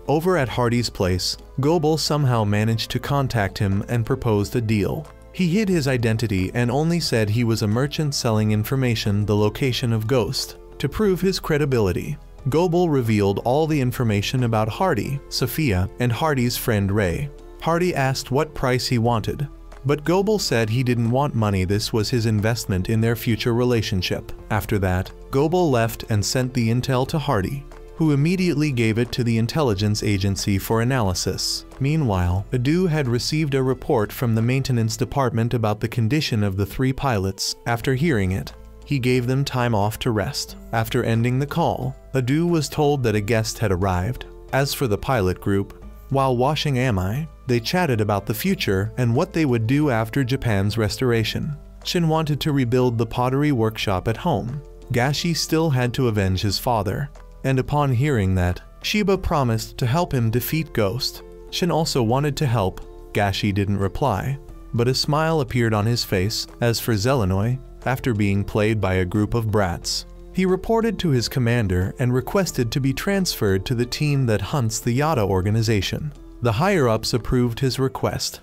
Over at Hardy's place, Gobel somehow managed to contact him and proposed a deal. He hid his identity and only said he was a merchant selling information the location of Ghost. To prove his credibility, Gobel revealed all the information about Hardy, Sophia, and Hardy's friend Ray. Hardy asked what price he wanted, but Gobel said he didn't want money. This was his investment in their future relationship. After that, Gobel left and sent the intel to Hardy, who immediately gave it to the intelligence agency for analysis. Meanwhile, Adu had received a report from the maintenance department about the condition of the 3 pilots. After hearing it, he gave them time off to rest. After ending the call, Adu was told that a guest had arrived. As for the pilot group, while washing Amai, they chatted about the future and what they would do after Japan's restoration. Shin wanted to rebuild the pottery workshop at home. Gashi still had to avenge his father. And upon hearing that, Shiba promised to help him defeat Ghost. Shin also wanted to help. Gashi didn't reply, but a smile appeared on his face. As for Zelenoy, after being played by a group of brats, he reported to his commander and requested to be transferred to the team that hunts the Yada organization. The higher-ups approved his request.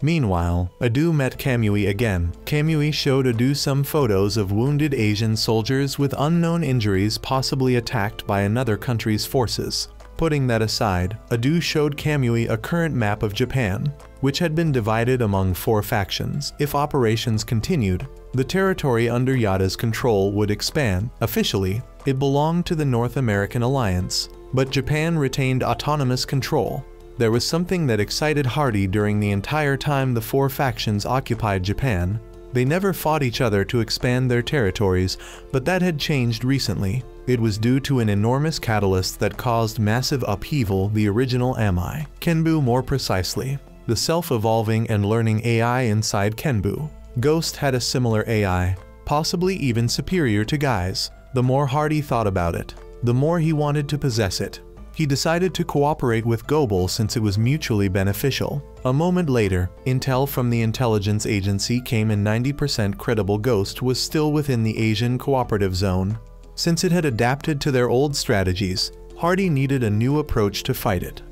Meanwhile, Adu met Kamui again. Kamui showed Adu some photos of wounded Asian soldiers with unknown injuries, possibly attacked by another country's forces. Putting that aside, Adu showed Kamui a current map of Japan, which had been divided among 4 factions. If operations continued, the territory under Yada's control would expand. Officially, it belonged to the North American Alliance, but Japan retained autonomous control. There was something that excited Hardy during the entire time the 4 factions occupied Japan. They never fought each other to expand their territories, but that had changed recently. It was due to an enormous catalyst that caused massive upheaval, the original Amai. Kenbu more precisely, the self-evolving and learning AI inside Kenbu. Ghost had a similar AI, possibly even superior to Guy's. The more Hardy thought about it, the more he wanted to possess it. He decided to cooperate with Gobel since it was mutually beneficial. A moment later, intel from the intelligence agency came in. 90% credible Ghost was still within the Asian cooperative zone. Since it had adapted to their old strategies, Hardy needed a new approach to fight it.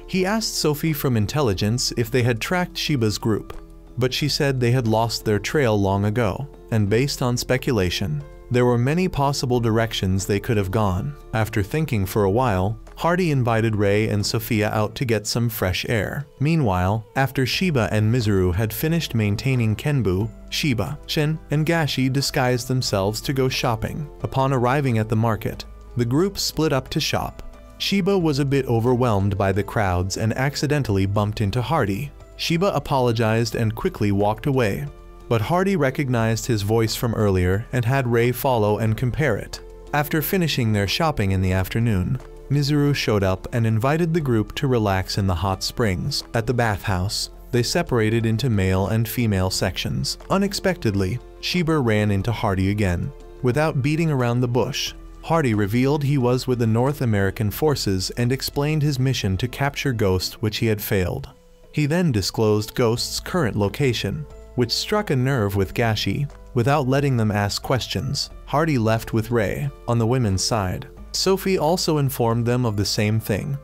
He asked Sophie from intelligence if they had tracked Shiba's group, but she said they had lost their trail long ago, and based on speculation, there were many possible directions they could have gone. After thinking for a while, Hardy invited Ray and Sophia out to get some fresh air. Meanwhile, after Shiba and Mizuru had finished maintaining Kenbu, Shiba, Shin, and Gashi disguised themselves to go shopping. Upon arriving at the market, the group split up to shop. Shiba was a bit overwhelmed by the crowds and accidentally bumped into Hardy. Shiba apologized and quickly walked away, but Hardy recognized his voice from earlier and had Ray follow and compare it. After finishing their shopping in the afternoon, Mizuru showed up and invited the group to relax in the hot springs. At the bathhouse, they separated into male and female sections. Unexpectedly, Shiba ran into Hardy again. Without beating around the bush, Hardy revealed he was with the North American forces and explained his mission to capture Ghost, which he had failed. He then disclosed Ghost's current location, which struck a nerve with Gashi. Without letting them ask questions, Hardy left with Ray. On the women's side, Sophie also informed them of the same thing.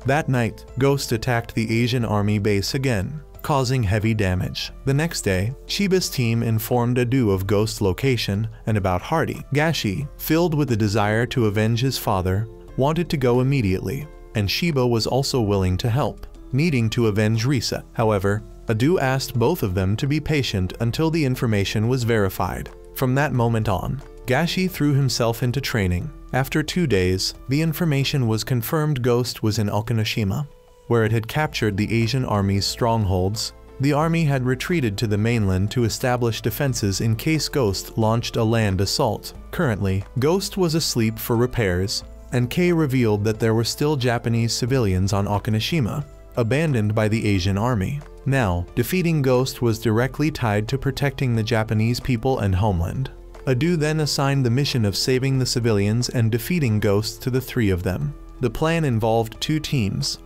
That night, Ghost attacked the Asian army base again, causing heavy damage. The next day, Shiba's team informed Adu of Ghost's location and about Hardy. Gashi, filled with the desire to avenge his father, wanted to go immediately, and Shiba was also willing to help, needing to avenge Risa. However, Adu asked both of them to be patient until the information was verified. From that moment on, Gashi threw himself into training. After 2 days, the information was confirmed Ghost was in Okinoshima, where it had captured the Asian army's strongholds. The army had retreated to the mainland to establish defenses in case Ghost launched a land assault. Currently, Ghost was asleep for repairs, and Kei revealed that there were still Japanese civilians on Okinoshima, abandoned by the Asian army. Now, defeating Ghost was directly tied to protecting the Japanese people and homeland. Adu then assigned the mission of saving the civilians and defeating Ghost to the 3 of them. The plan involved 2 teams.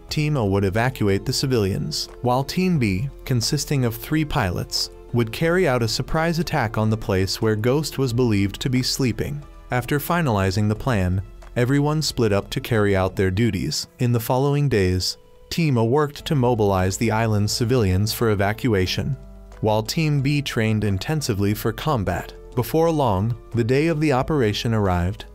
Team A would evacuate the civilians, while Team B, consisting of 3 pilots, would carry out a surprise attack on the place where Ghost was believed to be sleeping. After finalizing the plan, everyone split up to carry out their duties. In the following days, Team A worked to mobilize the island's civilians for evacuation, while Team B trained intensively for combat. Before long, the day of the operation arrived.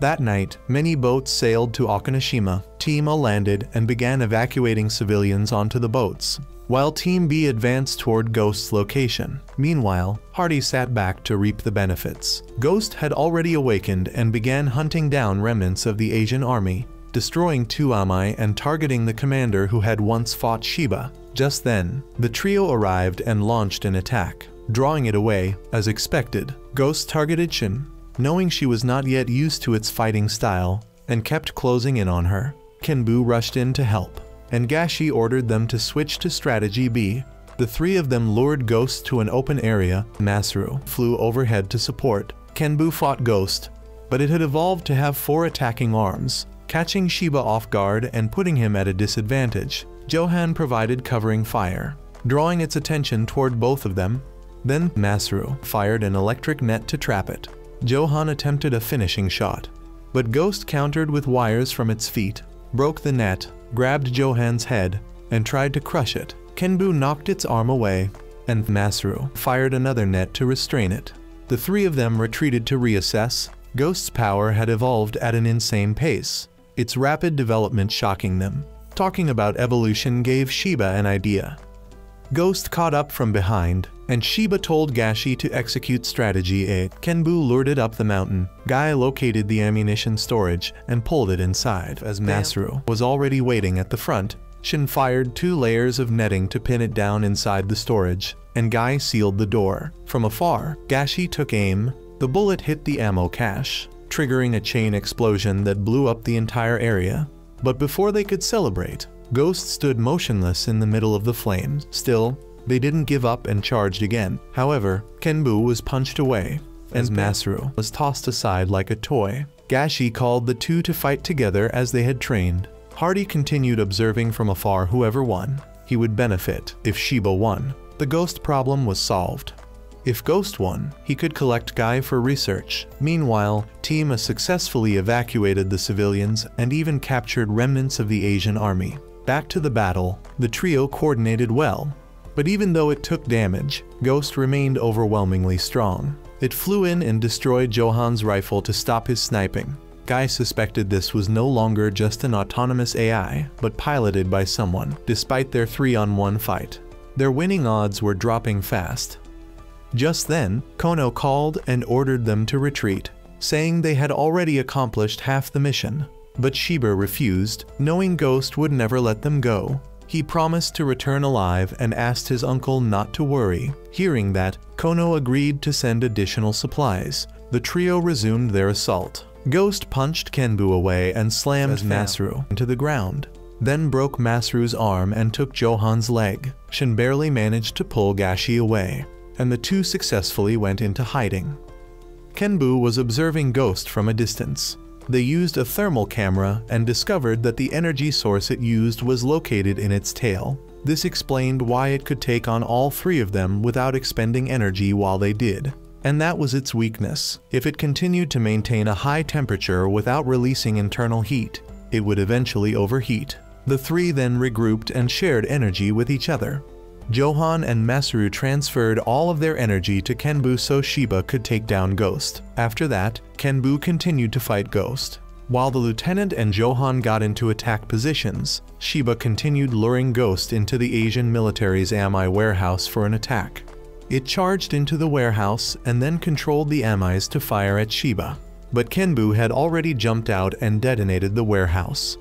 That night, many boats sailed to Okinoshima. Team A landed and began evacuating civilians onto the boats, while Team B advanced toward Ghost's location. Meanwhile, Hardy sat back to reap the benefits. Ghost had already awakened and began hunting down remnants of the Asian army, destroying 2 Amai and targeting the commander who had once fought Shiba. Just then, the trio arrived and launched an attack. Drawing it away, as expected, Ghost targeted Shin, knowing she was not yet used to its fighting style, and kept closing in on her. Kenbu rushed in to help, and Gashi ordered them to switch to strategy B. The 3 of them lured Ghost to an open area. Masaru flew overhead to support. Kenbu fought Ghost, but it had evolved to have 4 attacking arms, catching Shiba off guard and putting him at a disadvantage. Johan provided covering fire, drawing its attention toward both of them. Then, Masaru fired an electric net to trap it. Johan attempted a finishing shot, but Ghost countered with wires from its feet, broke the net, grabbed Johan's head, and tried to crush it. Kenbu knocked its arm away, and Masaru fired another net to restrain it. The 3 of them retreated to reassess. Ghost's power had evolved at an insane pace, its rapid development shocking them. Talking about evolution gave Shiba an idea. Ghost caught up from behind, and Shiba told Gashi to execute strategy A. Kenbu lured it up the mountain. Guy located the ammunition storage and pulled it inside. As Masaru was already waiting at the front, Shin fired 2 layers of netting to pin it down inside the storage, and Guy sealed the door. From afar, Gashi took aim. The bullet hit the ammo cache, triggering a chain explosion that blew up the entire area. But before they could celebrate, Ghost stood motionless in the middle of the flames. Still, they didn't give up and charged again. However, Kenbu was punched away, and Masaru was tossed aside like a toy. Gashi called the 2 to fight together as they had trained. Hardy continued observing from afar. Whoever won, he would benefit. If Shiba won, the Ghost problem was solved. If Ghost won, he could collect Guy for research. Meanwhile, Team A successfully evacuated the civilians and even captured remnants of the Asian army. Back to the battle, the trio coordinated well, but even though it took damage, Ghost remained overwhelmingly strong. It flew in and destroyed Johan's rifle to stop his sniping. Guy suspected this was no longer just an autonomous AI, but piloted by someone. Despite their 3-on-1 fight, their winning odds were dropping fast. Just then, Kono called and ordered them to retreat, saying they had already accomplished half the mission. But Shiba refused, knowing Ghost would never let them go. He promised to return alive and asked his uncle not to worry. Hearing that, Kono agreed to send additional supplies. The trio resumed their assault. Ghost punched Kenbu away and slammed Masaru into the ground, then broke Masaru's arm and took Johan's leg. Shin barely managed to pull Gashi away, and the 2 successfully went into hiding. Kenbu was observing Ghost from a distance. They used a thermal camera and discovered that the energy source it used was located in its tail. This explained why it could take on all 3 of them without expending energy while they did. And that was its weakness. If it continued to maintain a high temperature without releasing internal heat, it would eventually overheat. The 3 then regrouped and shared energy with each other. Johan and Masaru transferred all of their energy to Kenbu so Shiba could take down Ghost. After that, Kenbu continued to fight Ghost. While the lieutenant and Johan got into attack positions, Shiba continued luring Ghost into the Asian military's AMI warehouse for an attack. It charged into the warehouse and then controlled the AMIs to fire at Shiba. But Kenbu had already jumped out and detonated the warehouse.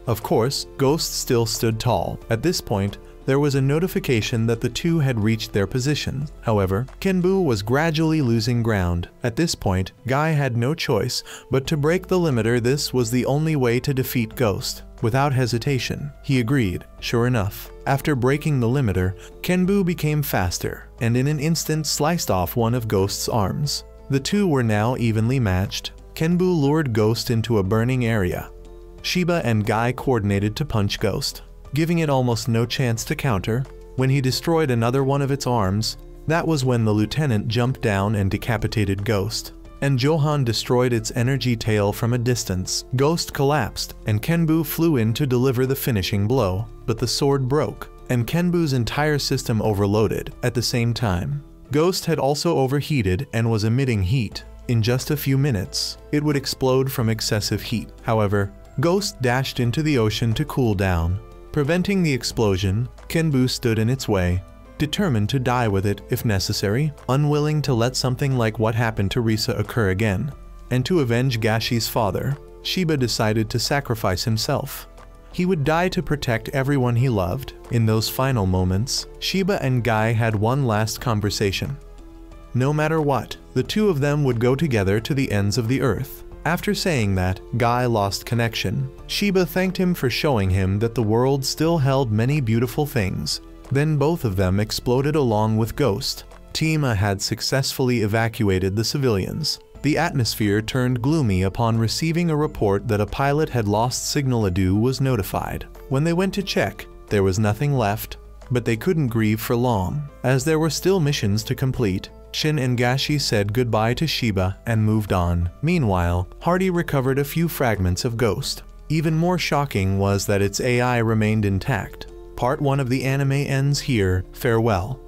Of course, Ghost still stood tall. At this point, there was a notification that the two had reached their position. However, Kenbu was gradually losing ground. At this point, Guy had no choice but to break the limiter. This was the only way to defeat Ghost. Without hesitation, he agreed. Sure enough, after breaking the limiter, Kenbu became faster and in an instant sliced off one of Ghost's arms. The two were now evenly matched. Kenbu lured Ghost into a burning area. Shiba and Guy coordinated to punch Ghost, giving it almost no chance to counter. When he destroyed another one of its arms, that was when the lieutenant jumped down and decapitated Ghost, and Johan destroyed its energy tail from a distance. Ghost collapsed, and Kenbu flew in to deliver the finishing blow, but the sword broke, and Kenbu's entire system overloaded. At the same time, Ghost had also overheated and was emitting heat. In just a few minutes, it would explode from excessive heat. However, Ghost dashed into the ocean to cool down. Preventing the explosion, Kenbu stood in its way, determined to die with it if necessary, unwilling to let something like what happened to Risa occur again. And to avenge Gashi's father, Shiba decided to sacrifice himself. He would die to protect everyone he loved. In those final moments, Shiba and Guy had one last conversation. No matter what, the two of them would go together to the ends of the earth. After saying that, Guy lost connection. Shiba thanked him for showing him that the world still held many beautiful things. Then both of them exploded along with Ghost. Team A had successfully evacuated the civilians. The atmosphere turned gloomy upon receiving a report that a pilot had lost signal. Adu was notified. When they went to check, there was nothing left, but they couldn't grieve for long, as there were still missions to complete. Shin and Gashi said goodbye to Shiba and moved on. Meanwhile, Hardy recovered a few fragments of Ghost. Even more shocking was that its AI remained intact. Part 1 of the anime ends here. Farewell.